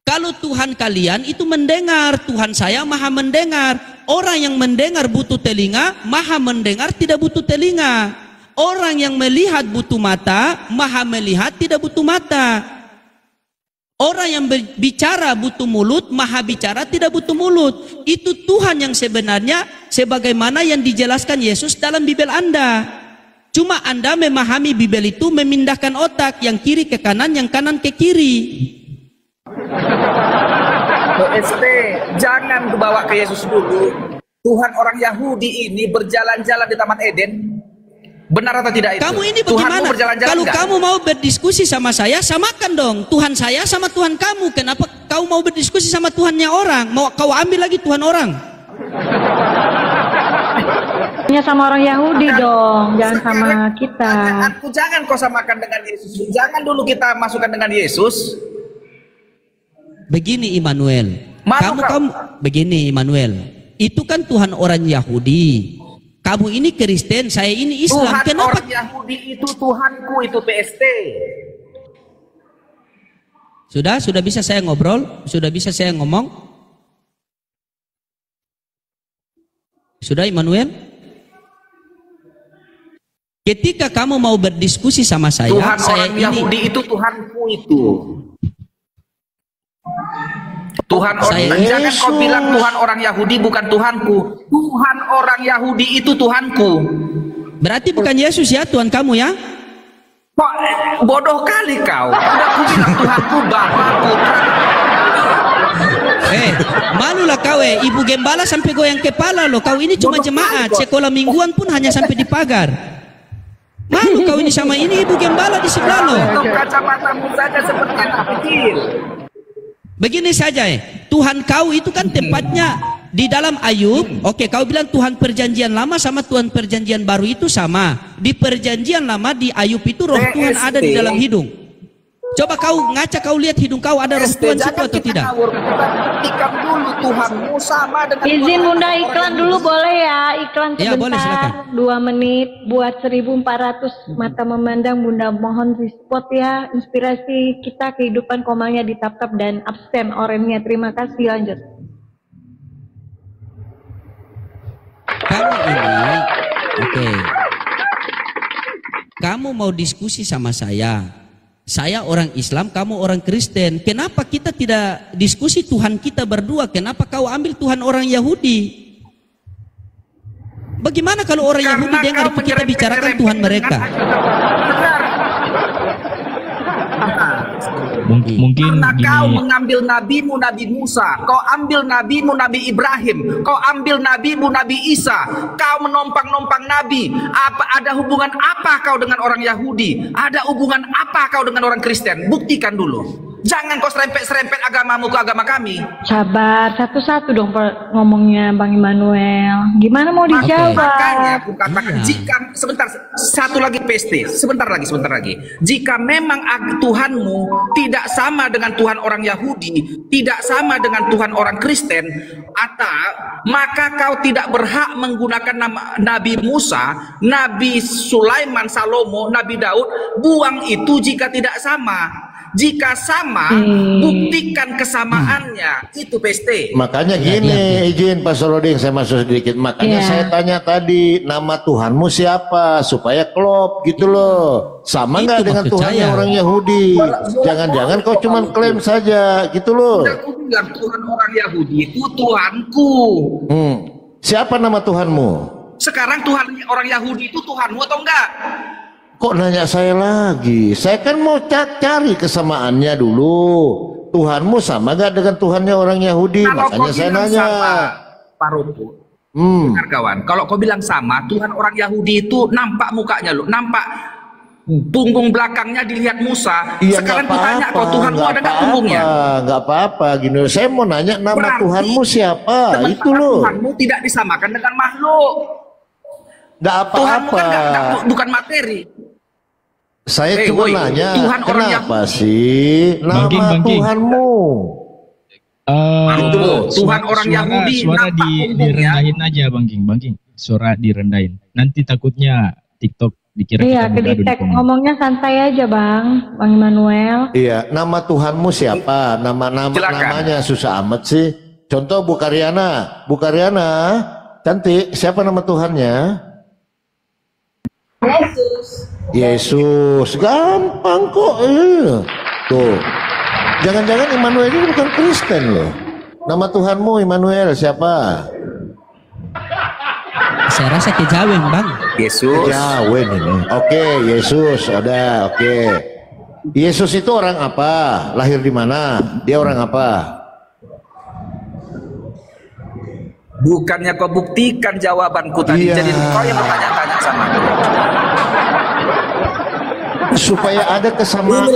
Kalau Tuhan kalian itu mendengar, Tuhan saya maha mendengar. Orang yang mendengar butuh telinga, maha mendengar tidak butuh telinga. Orang yang melihat butuh mata, maha melihat tidak butuh mata. Orang yang berbicara butuh mulut, maha bicara tidak butuh mulut. Itu Tuhan yang sebenarnya sebagaimana yang dijelaskan Yesus dalam Bible Anda. Cuma Anda memahami Bible itu memindahkan otak, yang kiri ke kanan, yang kanan ke kiri. PST, jangan dibawa ke Yesus dulu. Tuhan orang Yahudi ini berjalan-jalan di Taman Eden. Benar atau tidak itu? Kamu ini bagaimana? Kalau enggak? kamu mau berdiskusi sama saya, samakan dong Tuhan saya sama Tuhan kamu. Kenapa kau mau berdiskusi sama Tuhannya orang? Mau kau ambil lagi Tuhan orang? Hanya sama orang Yahudi dong, jangan sama kita. Jangan kau samakan dengan Yesus. Jangan dulu kita masukkan dengan Yesus. Begini Immanuel, kamu begini Immanuel. Itu kan Tuhan orang Yahudi. Kamu ini Kristen, saya ini Islam. Tuhan Kenapa? Orang Yahudi itu Tuhanku, itu PST. Sudah bisa saya ngobrol? Sudah bisa saya ngomong? Sudah Immanuel? Ketika kamu mau berdiskusi sama saya, Tuhan saya orang Yahudi itu Tuhanku itu. Tuhan orang, jangan kau bilang Tuhan orang Yahudi bukan Tuhanku. Tuhan orang Yahudi itu Tuhanku. Berarti bukan Yesus ya Tuhan kamu ya? Kok bodoh kali kau. Udah aku bilang Tuhanku Bapa, Putra. Malulah kau Ibu Gembala sampai goyang kepala loh. Kau ini cuma jemaat, sekolah mingguan pun hanya sampai di pagar. Malu kau ini sama ini Ibu Gembala di sebelah loh. Untuk kacamatamu saja seperti anak kecil. Begini saja Tuhan kau itu kan tempatnya di dalam Ayub. Oke, kau bilang Tuhan perjanjian lama sama Tuhan perjanjian baru itu sama. Di perjanjian lama di Ayub itu roh Tuhan ada di dalam hidung. Coba kau ngaca, kau lihat hidung kau ada roh Tuhan situ atau tidak? Buktikan dulu Tuhanmu sama dengan Izin Bunda iklan dulu boleh ya? Iklan Ya, sebentar, boleh, silakan. 2 menit buat 1400 mata memandang. Bunda mohon respot ya, inspirasi kita kehidupan komanya di tap-tap dan absen orangnya. Terima kasih, lanjut. Kamu ini, oke. Kamu mau diskusi sama saya. Saya orang Islam, kamu orang Kristen. Kenapa kita tidak diskusi Tuhan kita berdua? Kenapa kau ambil Tuhan orang Yahudi? Bagaimana kalau orang Yahudi dengar kita bicarakan Tuhan mereka? Mungkin karena kau gini, mengambil nabimu Nabi Musa, kau ambil nabimu Nabi Ibrahim, kau ambil nabimu Nabi Isa, kau menompang-nompang nabi. Apa ada hubungan apa kau dengan orang Yahudi? Ada hubungan apa kau dengan orang Kristen? Buktikan dulu. Jangan kau serempet-serempet agamamu ke agama kami. Sabar, satu-satu dong ngomongnya Bang Immanuel. Gimana mau dijawab? Makanya aku katakan jika sebentar satu lagi PST, sebentar lagi. Jika memang Tuhanmu tidak sama dengan Tuhan orang Yahudi, tidak sama dengan Tuhan orang Kristen, maka kau tidak berhak menggunakan nama Nabi Musa, Nabi Sulaiman, Salomo, Nabi Daud. Buang itu jika tidak sama. Jika sama, buktikan kesamaannya. Itu PST. Makanya gini, izin Pak Soloding saya masuk sedikit. Makanya saya tanya tadi, nama Tuhanmu siapa? Supaya klop gitu loh. Sama nggak dengan Tuhannya orang Yahudi? Jangan-jangan kau cuma klaim saja gitu loh. Aku bilang Tuhan orang Yahudi itu Tuhanku. Siapa nama Tuhanmu? Sekarang Tuhan orang Yahudi itu Tuhanmu atau enggak? Kok nanya saya lagi? Saya kan mau cari kesamaannya dulu. Tuhanmu sama gak dengan Tuhannya orang Yahudi? Kalau makanya saya nanya. Sama, Pak Rumput, kawan. Kalau kau bilang sama, Tuhan orang Yahudi itu nampak mukanya loh, nampak punggung belakangnya dilihat Musa. Iya, sekarang kutanya kau Tuhanmu ada nggak punggungnya? Nggak apa-apa. Gini, saya mau nanya nama Berarti Tuhanmu siapa? Itu loh. Tuhanmu tidak disamakan dengan makhluk. Nggak Tuhanmu apa-apa. kan bukan materi. Saya cuma nanya, Tuhan orang kenapa sih nama Tuhanmu? Tuhan orang Yahudi suara direndahin aja Bang King. Suara direndahin. Nanti takutnya TikTok dikira iya, kita kedetek. Ngomongnya santai aja Bang Immanuel. Iya, nama Tuhanmu siapa? Namanya susah amat sih. Contoh Bu Karyana, cantik. Siapa nama Tuhannya? Yesus, gampang kok. Tuh, jangan-jangan Immanuel ini bukan Kristen loh. Nama Tuhanmu Immanuel siapa? Saya rasa kejawen Bang. Yesus. Kejawen ini. Oke, Yesus. Ada. Oke. Yesus itu orang apa? Lahir di mana? Dia orang apa? Bukannya kau buktikan jawabanku tadi, jadi kau yang bertanya-tanya sama aku. Supaya ada kesamaan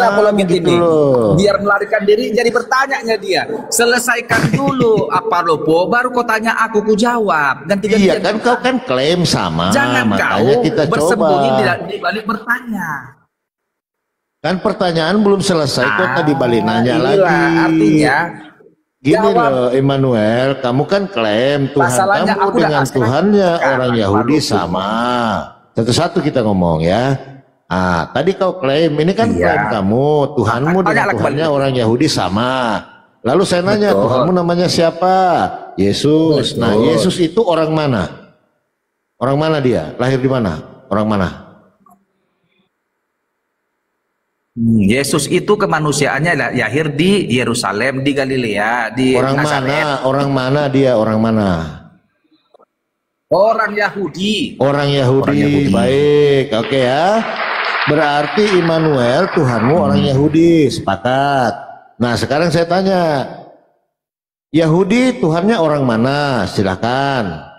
gitu loh. Biar melarikan diri jadi bertanyanya dia. Selesaikan dulu apa lopo, baru kau tanya aku jawab. Iya kan kau kan klaim sama. Jangan makanya kau kita bersembunyi coba. di balik bertanya. Kan pertanyaan belum selesai kok tadi balik nanya lagi. Artinya gini loh Immanuel, kamu kan klaim Tuhan kamu dengan Tuhannya orang Yahudi sama. Satu-satu kita ngomong ya. Tadi kau klaim, ini kan klaim kamu, Tuhanmu dengan Tuhannya orang Yahudi sama. Lalu saya nanya, Tuhanmu namanya siapa? Yesus. Nah, Yesus itu orang mana? Orang mana dia? Lahir di mana? Orang mana? Yesus itu kemanusiaannya lahir di Yerusalem, di Galilea, di orang Nazaret. Mana? Orang mana dia? Orang mana? Orang Yahudi. Orang Yahudi. Baik, oke ya. Berarti Immanuel Tuhanmu orang Yahudi, sepakat. Nah sekarang saya tanya, Yahudi Tuhannya orang mana? Silakan.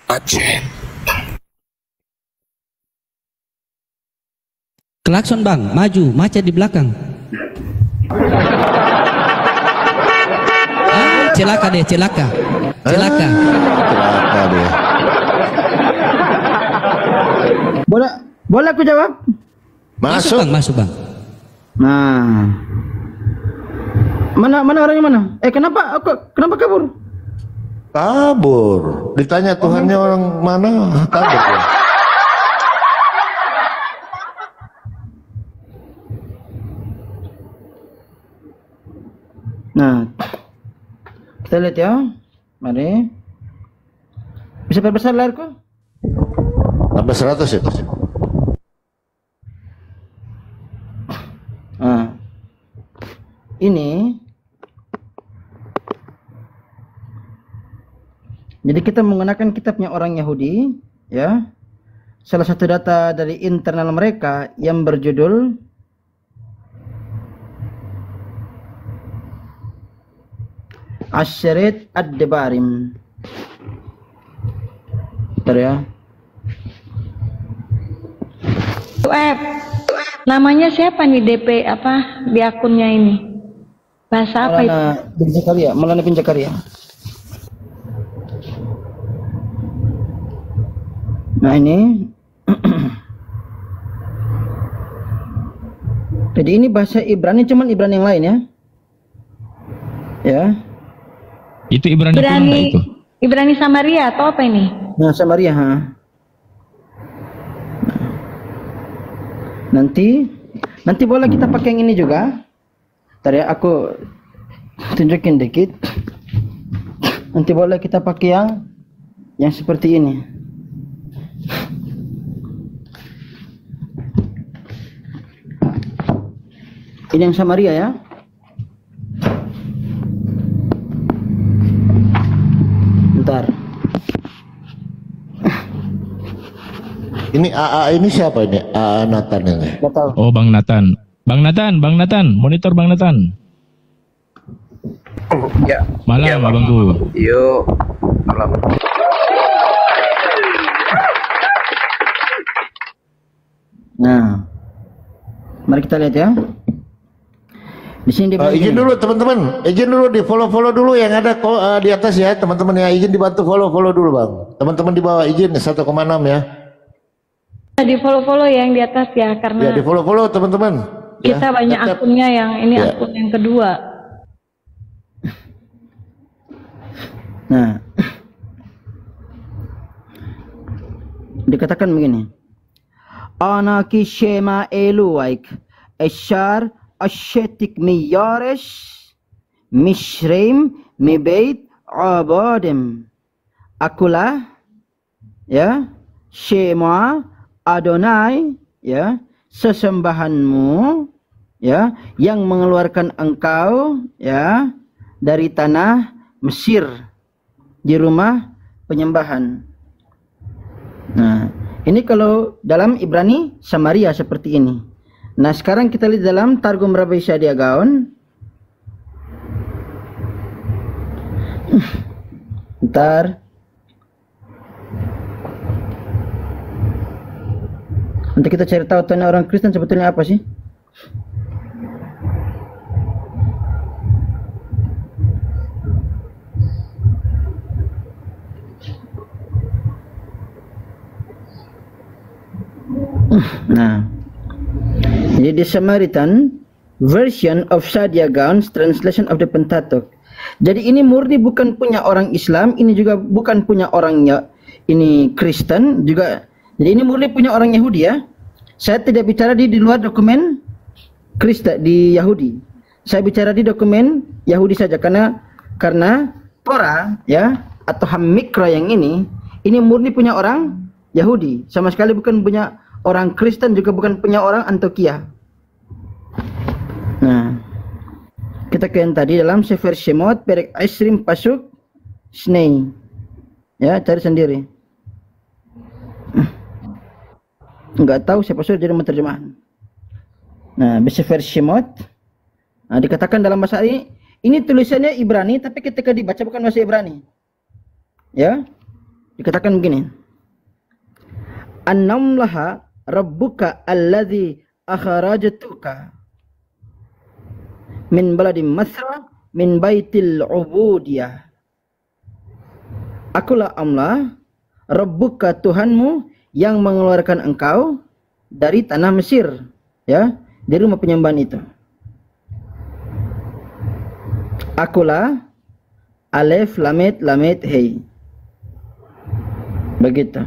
Aceh. Klakson bang, maju, macet di belakang. Celaka deh, celaka. Celaka. Celaka deh. Boleh aku jawab? Masuk. Masuk bang. Nah, mana orangnya mana? Kenapa kabur? Kabur. Ditanya Tuhannya orang mana? Kabur. Ya. Nah, kita lihat ya. Mari. Bisa perbesar layarku? Tambah 100 ya. Nah, ini. Jadi kita menggunakan kitabnya orang Yahudi, ya. Salah satu data dari internal mereka yang berjudul Asyarit Ad-Debarim. Bentar ya. Namanya siapa nih DP apa di akunnya ini? Bahasa apa itu? Bin Zakaria, Maulana bin Zakaria. Nah ini jadi ini bahasa Ibrani, cuman Ibrani yang lain ya. Ya. Itu Ibrani Belanda itu. Ibrani Samaria atau apa ini? Nah, Samaria, ha. Nanti boleh kita pakai yang ini juga. Tadi aku tunjukin dikit. Nanti boleh kita pakai yang seperti ini. Ini yang Samaria ya. Bentar. Ini AA ini siapa ini? AA Nathan ini. Oh, Bang Nathan. Bang Nathan, monitor Bang Nathan. Ya. Malam, ya, abangku. Yuk. Malam. Nah, mari kita lihat ya. Di sini izin dulu teman-teman, izin dulu di follow dulu yang ada di atas ya teman-teman ya, izin dibantu follow dulu bang. Teman-teman di bawah izin 1,6 ya. Di follow yang di atas ya, karena ya di follow teman-teman. Kita ya, banyak akunnya yang ini ya. Akun yang kedua. Nah, dikatakan begini. Anaki shema eluaik eshar ashetik miyaresh mishreim mibait abadem. Akulah ya shema Adonai ya sesembahanmu ya yang mengeluarkan engkau ya dari tanah Mesir di rumah penyembahan. Nah, ini kalau dalam Ibrani Samaria seperti ini. Nah, sekarang kita lihat dalam Targum Rabbi Sadia Gaon. Bentar. Nanti kita cari tahu tanya orang Kristen sebetulnya apa sih? Nah, jadi the Samaritan version of Sadia Gaon's translation of the Pentateuch. Jadi ini murni bukan punya orang Islam, ini juga bukan punya orangnya ini Kristen juga. Jadi ini murni punya orang Yahudi ya. Saya tidak bicara di luar dokumen Kristen di Yahudi. Saya bicara di dokumen Yahudi saja karena Torah ya atau Hamikra yang ini murni punya orang Yahudi. Sama sekali bukan punya orang Kristen, juga bukan punya orang Antioquia. Nah, kita ke yang tadi dalam Sefer Shemot perek Aisrim pasuk Snei. Ya, cari sendiri. Enggak tahu siapa sudah jadi menerjemahan. Nah, Sefer Shemot. Nah, dikatakan dalam bahasa ini tulisannya Ibrani tapi ketika dibaca bukan bahasa Ibrani. Ya. Dikatakan begini. Annam laha rabbuka alladhi akhrajtuka min baladi Masra min baitil ubudiyah. Akulah Allah, Rabbuka, Tuhanmu yang mengeluarkan engkau dari tanah Mesir, ya, dari rumah penyembahan itu. Akulah alif lamit lamit hei. Begitu.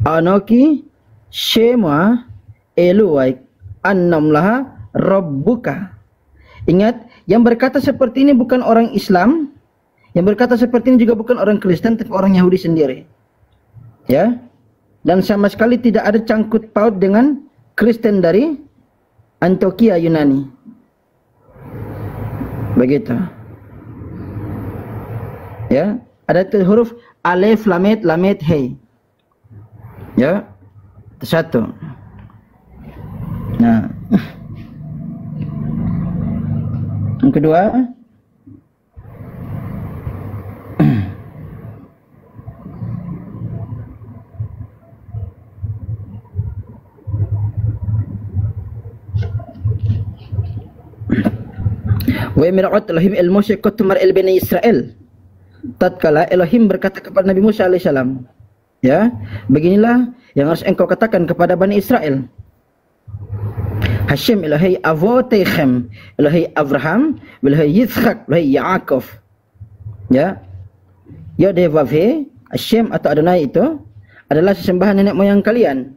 Anoki Shema Eluwaik Annamlaha Rabbuka. Ingat, yang berkata seperti ini bukan orang Islam, yang berkata seperti ini juga bukan orang Kristen, tapi orang Yahudi sendiri. Ya, dan sama sekali tidak ada cangkut paut dengan Kristen dari Antioquia Yunani. Begitu. Ya, ada huruf alif lamit lamit hei. Ya, itu satu. Nah, yang kedua, wa mir'at Elohim al-Musa kutumar al-Bani Israel. Tatkala Elohim berkata kepada Nabi Musa alaihissalam, ya, beginilah yang harus engkau katakan kepada Bani Israel. Hashem Elohai Avotechem, Elohai Abraham, Elohai Yitzchak, Elohai Yaakov. Ya, Yodevave, Hashem atau Adonai itu adalah sesembahan nenek moyang kalian,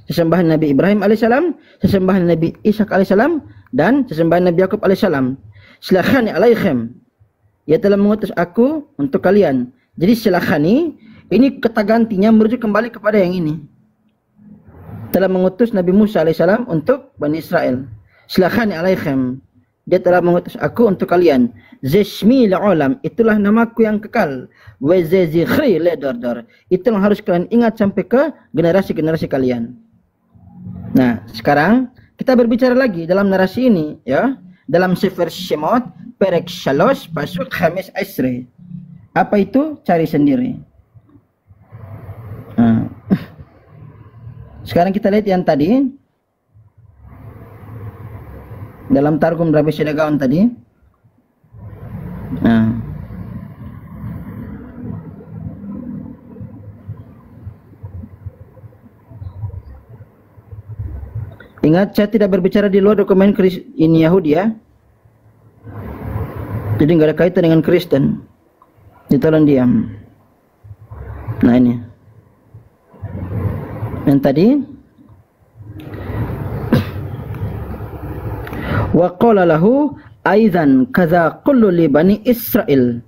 sesembahan Nabi Ibrahim alaihissalam, sesembahan Nabi Ishak alaihissalam, dan sesembahan Nabi Yakub alaihissalam. Silakhani alaihim, ia telah mengutus aku untuk kalian. Jadi silakhani ini kata gantinya merujuk kembali kepada yang ini. Telah mengutus Nabi Musa alaihissalam untuk Bani Israel. Silakhani alaihim, dia telah mengutus aku untuk kalian. Zishmi la'ulam, itulah namaku yang kekal. Wa zazikhri ledordor, itulah harus kalian ingat sampai ke generasi-generasi kalian. Nah, sekarang kita berbicara lagi dalam narasi ini, ya, dalam Sefer Shemot perek 3 pasuk khamis asri. Apa itu? Cari sendiri. Nah, sekarang kita lihat yang tadi dalam Targum Rabbi Shedagaon tadi. Nah, ingat, saya tidak berbicara di luar dokumen ini Yahudi, ya. Jadi nggak ada kaitan dengan Kristen. Ditolong diam. Nah, ini yang tadi. Wa qala lahu aidan kadza qul li bani Israil.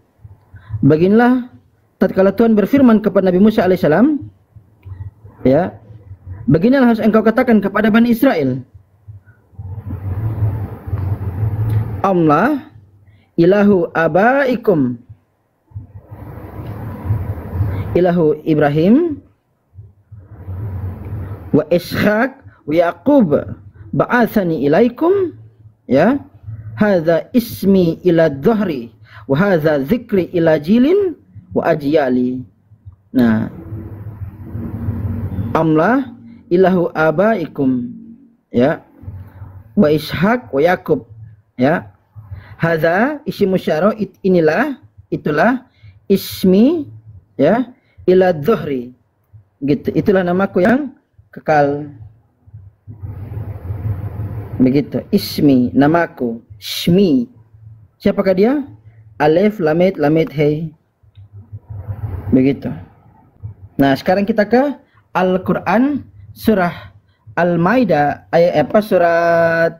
Beginilah tatkala Tuhan berfirman kepada Nabi Musa alaihissalam, ya, beginilah harus engkau katakan kepada Bani Israel. Allah ilahu abaikum, ilahu Ibrahim wa Ishaq wa Yaqub ba'athani ilaikum, ya, hadza ismi ila dhahri wa hadza dzikri ila jilin wa ajyali. Nah, Allah ilahu abaikum, ya, wa Ishaq wa Yaqub, ya, hadza ismu syara, inilah, itulah, ismi, ya, ila dhuhri, gitu, itulah namaku yang kekal. Begitu, ismi, namaku, shmi, siapakah dia? Alif lamit lamit hei. Begitu. Nah, sekarang kita ke Al-Quran, surah Al-Maidah, ayat apa? Surat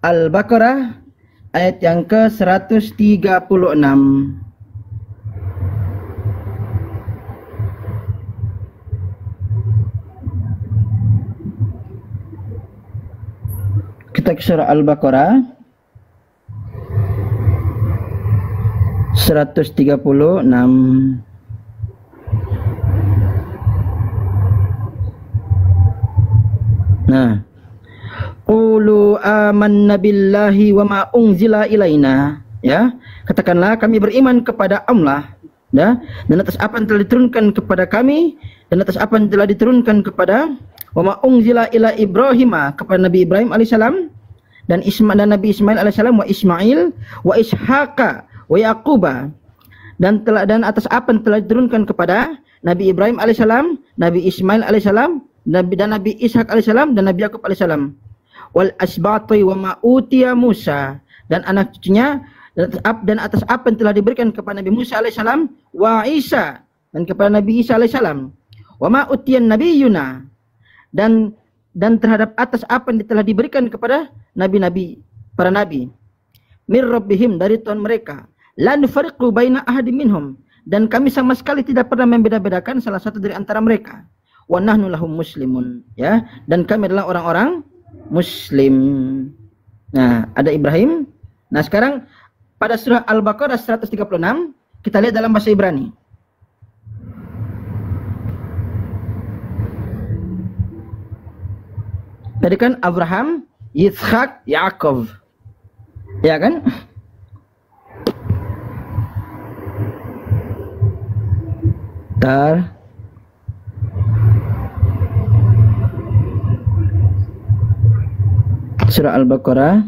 Al-Baqarah ayat yang ke-136. Kita ke surah Al-Baqarah 136. Nah, qulu amanna billahi wa ma unzila ilaina, ya, katakanlah kami beriman kepada Allah Ya, dan atas apa yang telah diturunkan kepada kami, dan atas apa yang telah diturunkan kepada wa ma unzila ila Ibrahim, kepada Nabi Ibrahim alaihissalam, dan Nabi Ismail alaihissalam, wa Ismail wa Ishaqa wa Yaquba, dan atas apa yang telah diturunkan kepada Nabi Ibrahim alaihissalam, Nabi Ismail alaihissalam, dan Nabi Ishak alaihissalam, dan Nabi Yakub alaihissalam, wal asbati wa ma utiya Musa, dan anak cucunya, dan atas apa yang telah diberikan kepada Nabi Musa alaihissalam, wa Isa, dan kepada Nabi Isa alaihissalam, wa ma utiyan nabiyuna, dan terhadap atas apa yang telah diberikan kepada nabi-nabi, para nabi, mir rabbihim, dari Tuhan mereka, la nufariqu baina ahadin minhum, dan kami sama sekali tidak pernah membeda-bedakan salah satu dari antara mereka, wa nahnu lahum muslimun, ya, dan kami adalah orang-orang muslim. Nah, ada Ibrahim. Nah, sekarang pada surah Al-Baqarah 136, kita lihat dalam bahasa Ibrani. Tadi kan Abraham, Yitzhak, Yaakov. Ya kan? Surah Al-Baqarah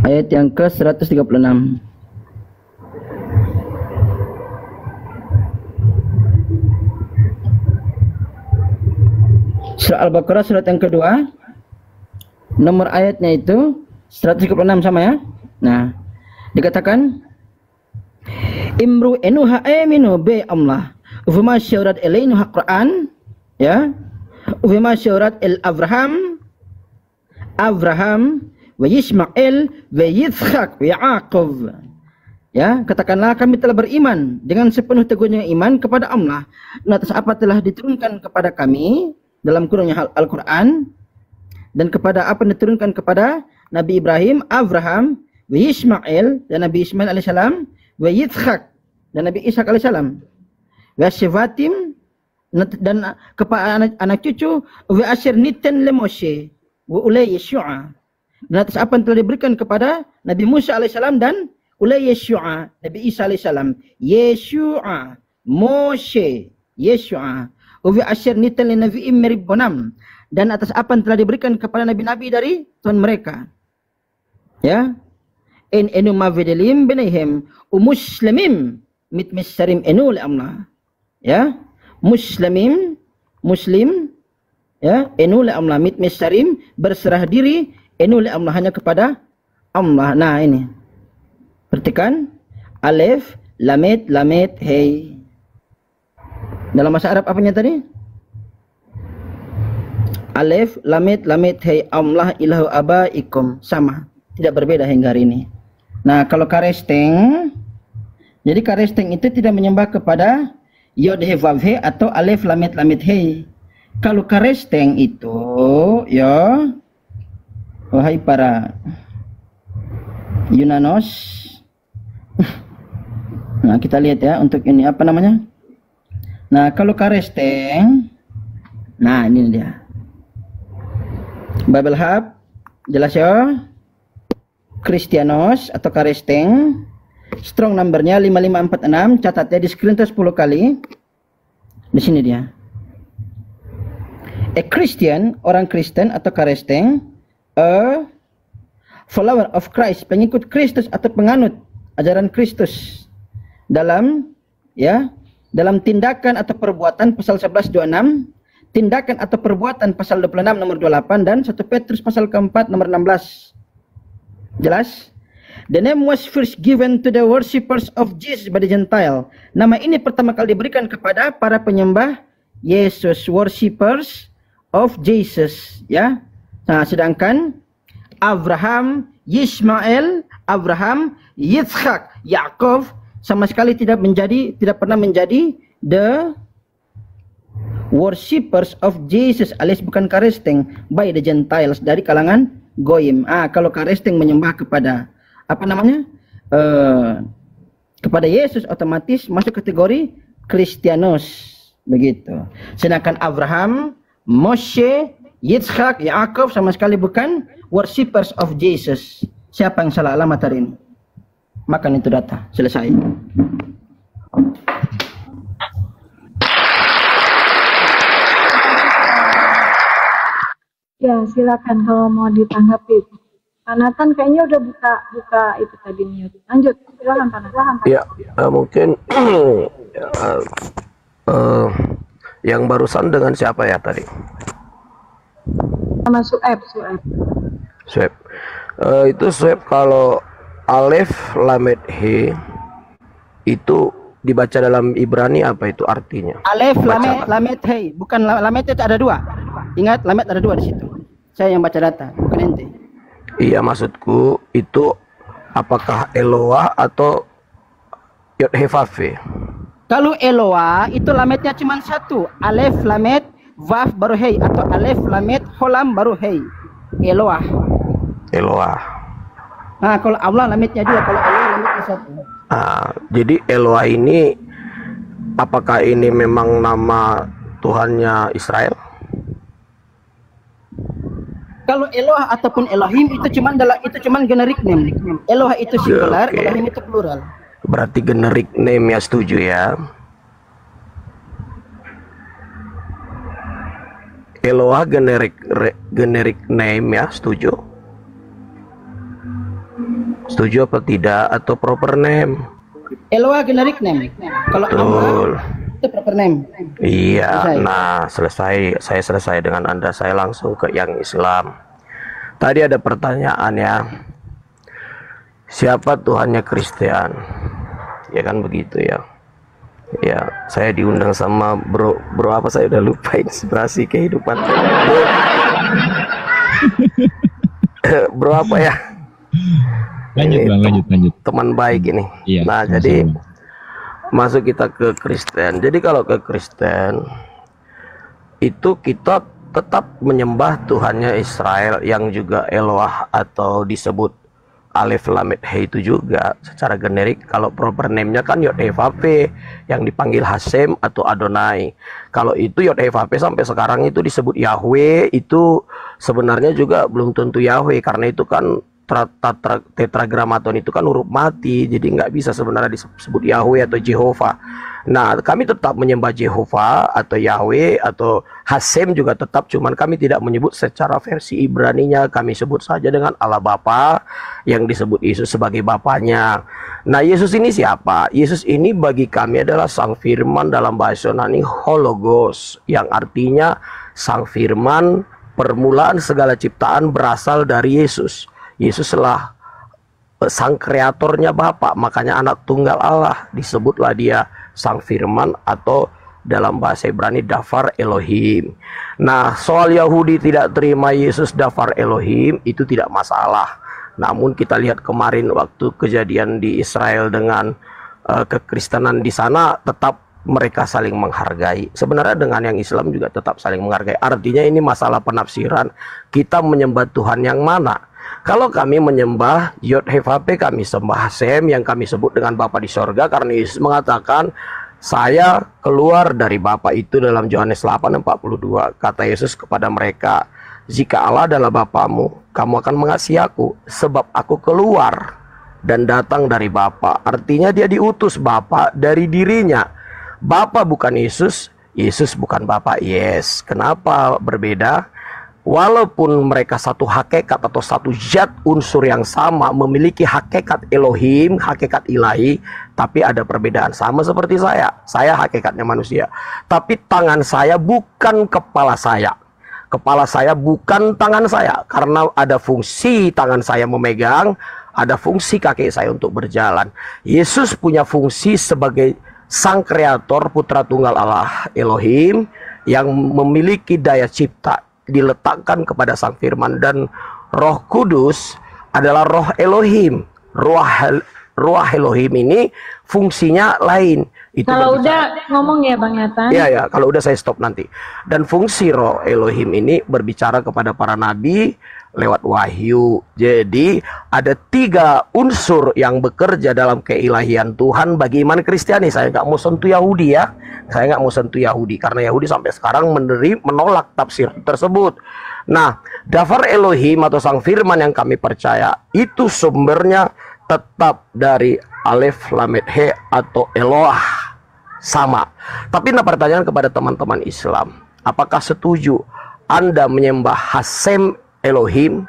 ayat yang ke-136. Surah Al-Baqarah surat yang kedua, nomor ayatnya itu 136 sama ya. Nah, dikatakan imru enuha aminu bi Allah ufma syaurat elainuha Quran, ya, ufma syaurat el Abraham wa Ismail wa Yitzhak wa Yaqub. Ya, katakanlah kami telah beriman dengan sepenuh teguhnya iman kepada Allah, dan atas apa telah diturunkan kepada kami dalam kurungnya Al-Quran, dan kepada apa yang diturunkan kepada Nabi Ibrahim, Abraham, wa Ismail, dan Nabi Ismail alaihissalam, wa Yitzhak, dan Nabi Ishak alaihissalam, wa Shevatim, dan kepada anak cucu, wa Asher Niten le Moshe, wa ulai Yeshua, dan atas apa yang telah diberikan kepada Nabi Musa alaihissalam dan ulai Yeshua, Nabi Isa alaihissalam, Yeshua, Moshe, Yeshua, wa Asher Niten le Nabi Immeribonam, dan atas apa yang telah diberikan kepada nabi-nabi dari Tuhan mereka. Ya, en enu mavedelim benehem muslimim mitmisarim enu le amna. Ya, muslim, ya, enu le amna mitmisarim, berserah diri, enu le amna, hanya kepada Allah. Nah, ini perhatikan, alif lamet hei. Dalam bahasa Arab apanya tadi? Alif lamet hei Allah ilahu abaikum, sama, tidak berbeda hingga hari ini. Nah, kalau karesteng, jadi karesteng itu tidak menyembah kepada yod he vav he atau alif lamet hei. Kalau karesteng itu, ya, wahai para Yunanos, nah kita lihat ya untuk ini apa namanya. Nah, kalau karesteng, nah ini dia. Bible Hub, jelas ya. Kristianos atau karesteng, strong numbernya 5546, catat ya di screen itu 10 kali. Di sini dia. A Christian, orang Kristen atau karesteng, a follower of Christ, pengikut Kristus atau penganut ajaran Kristus dalam, ya, dalam tindakan atau perbuatan pasal 1126, tindakan atau perbuatan pasal 26 nomor 28, dan 1 Petrus pasal keempat nomor 16. Jelas? The name was first given to the worshippers of Jesus by the Gentile. Nama ini pertama kali diberikan kepada para penyembah Yesus, worshippers of Jesus, ya. Nah, sedangkan Abraham, Ismail, Abraham, Yitzhak, Yaakov sama sekali tidak pernah menjadi the worshippers of Jesus, alias bukan karesteng, by the Gentiles, dari kalangan goyim. Kalau karesteng menyembah kepada apa namanya, kepada Yesus, otomatis masuk kategori Kristianos, begitu. Sedangkan Abraham, Moshe, Yitzhak, Yaakov sama sekali bukan worshippers of Jesus. Siapa yang salah alamat hari ini? Makan itu data. Selesai. Ya, silakan kalau mau ditanggapi. Pak Nathan kayaknya udah buka itu tadi mute. Lanjut, silakan Pak Nathan. Ya, mungkin yang barusan dengan siapa ya tadi? Sama Sueb. Itu Sueb, kalau Alef Lamed He itu dibaca dalam Ibrani apa itu artinya? Alef Lamed He, bukan Lamed itu ada dua. Ingat, Lamed ada dua di situ. Saya yang baca data, bukan ente. Iya, maksudku itu apakah Eloah atau Yod He Vav He? Kalau Eloah itu Lamednya cuma satu, Alef Lamed Vav baru Hei, atau Alef Lamed Holam baru Hei. Eloah. Nah, kalau Allah Lamednya dua, kalau Allah Lamednya satu. Jadi Eloah ini apakah ini memang nama Tuhannya Israel? Kalau Eloah ataupun Elohim itu cuman generic name. Eloah itu singular, okay. Elohim itu plural. Berarti generic name ya, setuju ya. Eloah generic name ya, setuju? Setuju apa tidak, atau proper name? Eloah generic name. Kalau Allah itu proper name. Iya, nah saya selesai dengan Anda, saya langsung ke yang Islam. Tadi ada pertanyaan ya, siapa Tuhannya Kristen? Ya kan begitu ya. Ya, saya diundang sama bro apa, saya udah lupa, inspirasi kehidupan. Bro apa ya? Lanjut. Teman baik ini. Iya, nah, jadi masuk kita ke Kristen. Jadi kalau ke Kristen itu kita tetap menyembah Tuhannya Israel yang juga Eloah atau disebut Alef Lamed He itu juga secara generik. Kalau proper name-nya kan Yod He Vav He yang dipanggil Hasem atau Adonai. Kalau itu Yod He Vav He sampai sekarang itu disebut Yahweh, itu sebenarnya juga belum tentu Yahweh, karena itu kan tetragramaton itu kan huruf mati, jadi nggak bisa sebenarnya disebut Yahweh atau Jehovah. Nah, kami tetap menyembah Jehovah atau Yahweh atau Hasem juga tetap, cuman kami tidak menyebut secara versi Ibraninya, kami sebut saja dengan Allah Bapa yang disebut Yesus sebagai Bapaknya. Nah, Yesus ini siapa? Yesus ini bagi kami adalah Sang Firman, dalam bahasa Yunani Hologos, yang artinya Sang Firman, permulaan segala ciptaan berasal dari Yesus. Yesuslah sang kreatornya Bapa, makanya anak tunggal Allah, disebutlah dia Sang Firman atau dalam bahasa Ibrani Dafar Elohim. Nah, soal Yahudi tidak terima Yesus Dafar Elohim itu tidak masalah. Namun kita lihat kemarin waktu kejadian di Israel dengan kekristenan di sana, tetap mereka saling menghargai. Sebenarnya dengan yang Islam juga tetap saling menghargai. Artinya ini masalah penafsiran. Kita menyembah Tuhan yang mana? Kalau kami menyembah Yod He Vav He, kami sembah Hasem yang kami sebut dengan Bapa di sorga, karena Yesus mengatakan saya keluar dari Bapa itu dalam Yohanes 8:42. Kata Yesus kepada mereka, jika Allah adalah Bapamu, kamu akan mengasihi aku, sebab aku keluar dan datang dari Bapa. Artinya dia diutus Bapa dari dirinya. Bapa bukan Yesus, Yesus bukan Bapa. Yes, kenapa berbeda? Walaupun mereka satu hakikat atau satu zat unsur yang sama, memiliki hakikat Elohim, hakikat ilahi, tapi ada perbedaan. Sama seperti saya hakikatnya manusia, tapi tangan saya bukan kepala saya, kepala saya bukan tangan saya, karena ada fungsi tangan saya memegang, ada fungsi kaki saya untuk berjalan. Yesus punya fungsi sebagai Sang Kreator, Putra Tunggal Allah Elohim, yang memiliki daya cipta diletakkan kepada Sang Firman, dan Roh Kudus adalah Roh Elohim. Roh Elohim ini fungsinya lain. Itu kalau udah ngomong ya Bang Nathan. Ya, kalau udah saya stop nanti. Dan fungsi Roh Elohim ini berbicara kepada para nabi, lewat wahyu. Jadi ada 3 unsur yang bekerja dalam keilahian Tuhan bagi iman Kristiani. Saya nggak mau sentuh Yahudi ya. Saya nggak mau sentuh Yahudi karena Yahudi sampai sekarang menolak tafsir tersebut. Nah, Dafar Elohim atau Sang Firman yang kami percaya itu sumbernya tetap dari Alef Lamed He atau Eloah, sama. Tapi pertanyaan kepada teman-teman Islam, apakah setuju Anda menyembah Hasem Elohim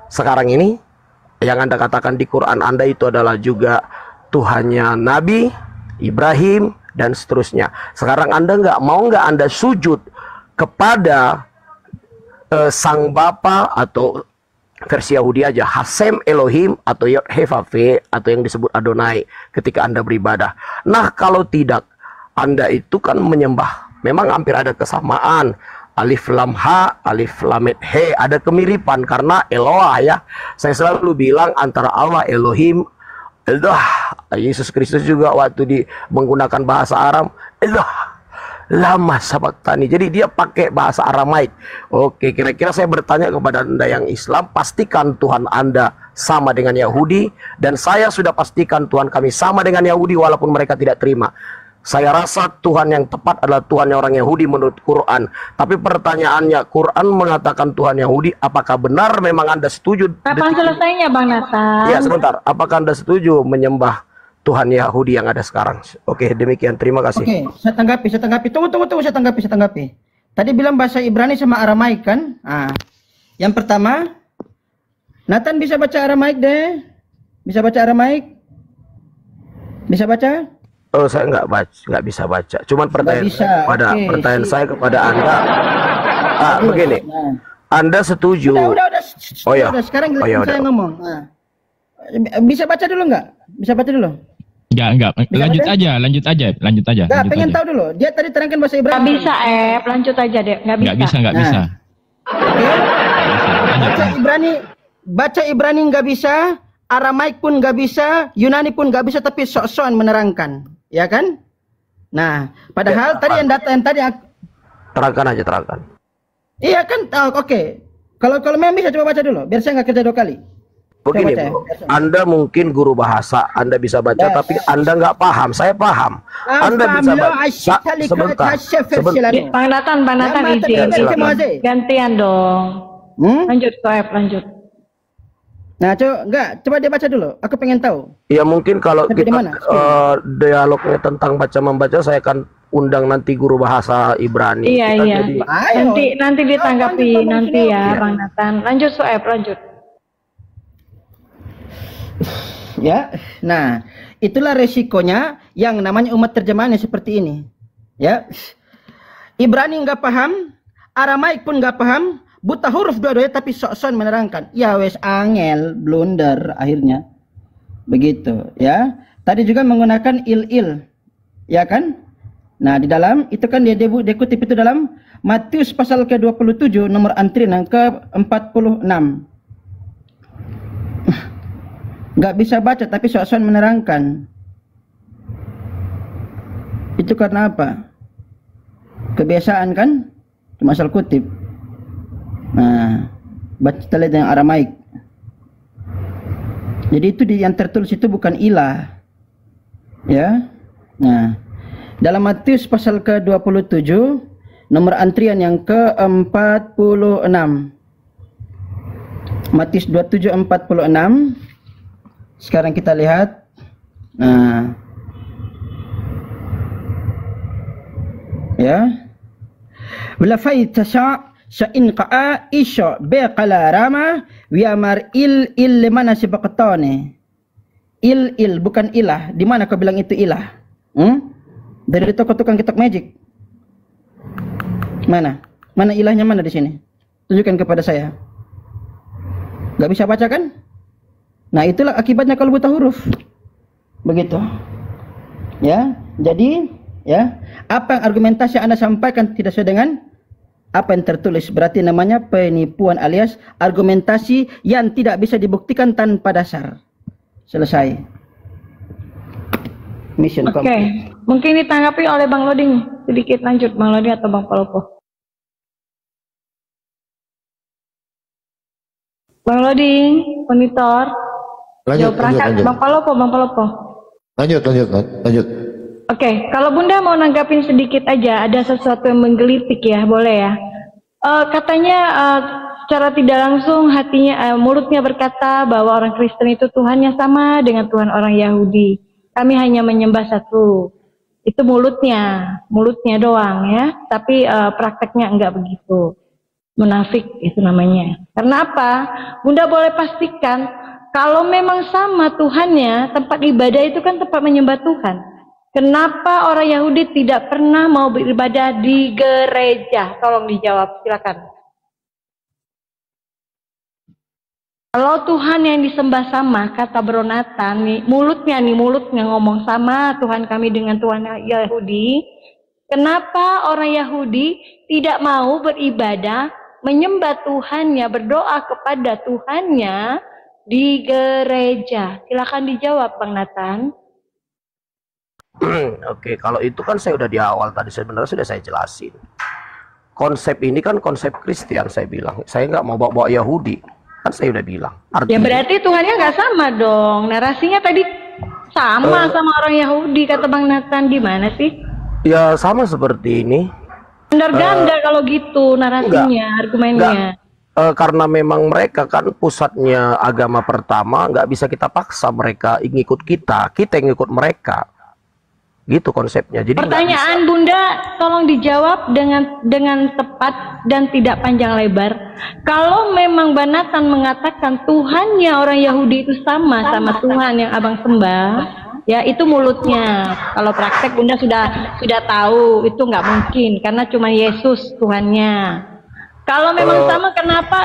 sekarang ini? Yang Anda katakan di Quran Anda itu adalah juga Tuhannya Nabi Ibrahim dan seterusnya. Sekarang Anda nggak Anda sujud kepada Sang Bapa atau versi Yahudi aja Hasem Elohim atau Yod-Heh-Vav-He atau yang disebut Adonai ketika Anda beribadah. Nah, kalau tidak, Anda itu kan menyembah, memang hampir ada kesamaan. Alif Lam Ha, Alif Lamed He, ada kemiripan karena Eloah ya. Saya selalu bilang antara Allah Elohim, Eloah. Yesus Kristus juga waktu menggunakan bahasa Aram, Eloah lama sabaktani. Jadi dia pakai bahasa Aramaik. Oke, kira-kira saya bertanya kepada Anda yang Islam, pastikan Tuhan Anda sama dengan Yahudi, dan saya sudah pastikan Tuhan kami sama dengan Yahudi walaupun mereka tidak terima. Saya rasa Tuhan yang tepat adalah Tuhan orang Yahudi menurut Quran. Tapi pertanyaannya, Quran mengatakan Tuhan Yahudi, apakah benar memang Anda setuju? Kapan selesainya Bang Nathan? Ya, sebentar. Apakah Anda setuju menyembah Tuhan Yahudi yang ada sekarang? Oke, demikian. Terima kasih. Oke, saya tanggapi. Tunggu, saya tanggapi. Tadi bilang bahasa Ibrani sama Aramaik kan? Yang pertama, Nathan bisa baca Aramaik deh. Bisa baca Aramaik? Bisa baca? Oh, saya nggak bisa baca. Cuman pertanyaan saya kepada Anda, begini. Anda setuju? Udah, sekarang saya ngomong. Bisa baca dulu nggak? Bisa baca dulu? Enggak. Lanjut aja. Nggak, pengen tahu dulu. Dia tadi terangkan bahasa Ibrani. Nggak bisa, lanjut aja deh. Nggak bisa. Nggak bisa. Baca Ibrani nggak bisa, Aramaik pun nggak bisa, Yunani pun nggak bisa, tapi sok-sokan menerangkan, ya kan? Nah, padahal tadi yang tadi terangkan. Iya kan? Oke. Kalau memang bisa, coba baca dulu, biar saya nggak kerja 2 kali. Begini, Bro. Anda mungkin guru bahasa, Anda bisa baca, tapi Anda nggak paham. Saya paham. Anda bisa baca. Sebentar. Bang Nathan, gantian dong. Lanjut. Nah, coba dia baca dulu. Aku pengen tahu. Ya mungkin kalau kita dialognya tentang baca-membaca, saya akan undang nanti guru bahasa Ibrani. Iya. Nanti ditanggapi nanti ya, Bang Nathan. Lanjut. Ya, nah itulah resikonya yang namanya umat terjemahannya seperti ini. Ya, Ibrani nggak paham, Aramaik pun nggak paham, buta huruf dua-duanya tapi sok-sokan menerangkan. Ya wes angel, blunder akhirnya. Begitu, ya. Tadi juga menggunakan il-il, ya kan? Nah, di dalam itu kan dia kutip itu dalam Matius pasal ke-27 nomor antrian yang ke-46. Nggak bisa baca tapi sok-sokan menerangkan. Itu karena apa? Kebiasaan kan? Cuma asal kutip. Nah, baca lihat yang Aramaik. Jadi itu yang tertulis itu bukan ilah. Ya. Nah, dalam Matius pasal ke-27 nomor antrian yang ke-46. Matius 27:46. Sekarang kita lihat. Nah. Ya. Wala faitasa sa'in qa'a isha biqala rama wiamar il mana sibaqtane. Il bukan ilah. Di mana kau bilang itu ilah? Dari toko tukang kitab magic. Mana ilahnya mana di sini? Tunjukkan kepada saya. Gak bisa baca kan? Nah, itulah akibatnya kalau buta huruf. Begitu. Ya, jadi ya, apa yang argumentasi yang Anda sampaikan tidak sesuai dengan apa yang tertulis, berarti namanya penipuan alias argumentasi yang tidak bisa dibuktikan tanpa dasar. Selesai. Mission complete. Mungkin ditanggapi oleh Bang Loding. Sedikit lanjut Bang Loding atau Bang Palopo. Bang Lodi, monitor. Lanjut. Bang Palopo. Lanjut. Oke, kalau Bunda mau nanggapin sedikit aja, ada sesuatu yang menggelitik ya, boleh ya? Katanya secara tidak langsung hatinya, mulutnya berkata bahwa orang Kristen itu Tuhannya sama dengan Tuhan orang Yahudi. Kami hanya menyembah satu. Itu mulutnya doang ya, tapi prakteknya enggak begitu. Munafik itu namanya. Karena apa? Bunda boleh pastikan kalau memang sama Tuhannya, tempat ibadah itu kan tempat menyembah Tuhan. Kenapa orang Yahudi tidak pernah mau beribadah di gereja? Tolong dijawab, silakan. Kalau Tuhan yang disembah sama, kata Bro Nathan, mulutnya ngomong sama Tuhan kami dengan Tuhan Yahudi. Kenapa orang Yahudi tidak mau beribadah, menyembah Tuhannya, berdoa kepada Tuhannya di gereja? Silakan dijawab, Bang Nathan. Oke, kalau itu kan saya udah di awal tadi sebenarnya sudah saya jelasin. Konsep ini kan konsep Kristen, saya bilang. Saya nggak mau bawa Yahudi, kan saya udah bilang. Artinya, ya berarti Tuhannya nggak sama dong. Narasinya tadi sama orang Yahudi, kata Bang Nathan. Gimana sih? Ya sama seperti ini. Ganda kalau gitu narasinya, argumennya. Karena memang mereka kan pusatnya agama pertama, nggak bisa kita paksa mereka ngikut kita yang ngikut mereka. Gitu konsepnya. Jadi pertanyaan Bunda tolong dijawab dengan tepat dan tidak panjang lebar. Kalau memang Bang Nathan mengatakan Tuhannya orang Yahudi itu sama Tuhan yang Abang sembah, ya itu mulutnya. Kalau praktek Bunda sudah tahu itu nggak mungkin karena cuma Yesus Tuhannya. Kalau memang sama,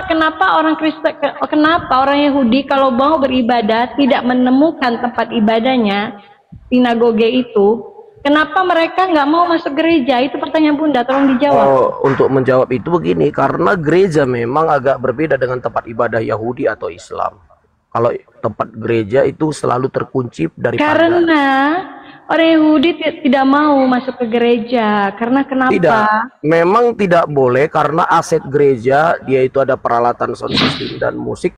kenapa orang Kristen, kenapa orang Yahudi kalau mau beribadah tidak menemukan tempat ibadahnya sinagoge itu? Kenapa mereka nggak mau masuk gereja? Itu pertanyaan Bunda, tolong dijawab. Untuk menjawab itu begini, karena gereja memang agak berbeda dengan tempat ibadah Yahudi atau Islam. Kalau tempat gereja itu selalu terkunci daripada. Karena orang Yahudi tidak mau masuk ke gereja. Karena kenapa? Tidak, memang tidak boleh karena aset gereja dia itu ada peralatan sound system dan musik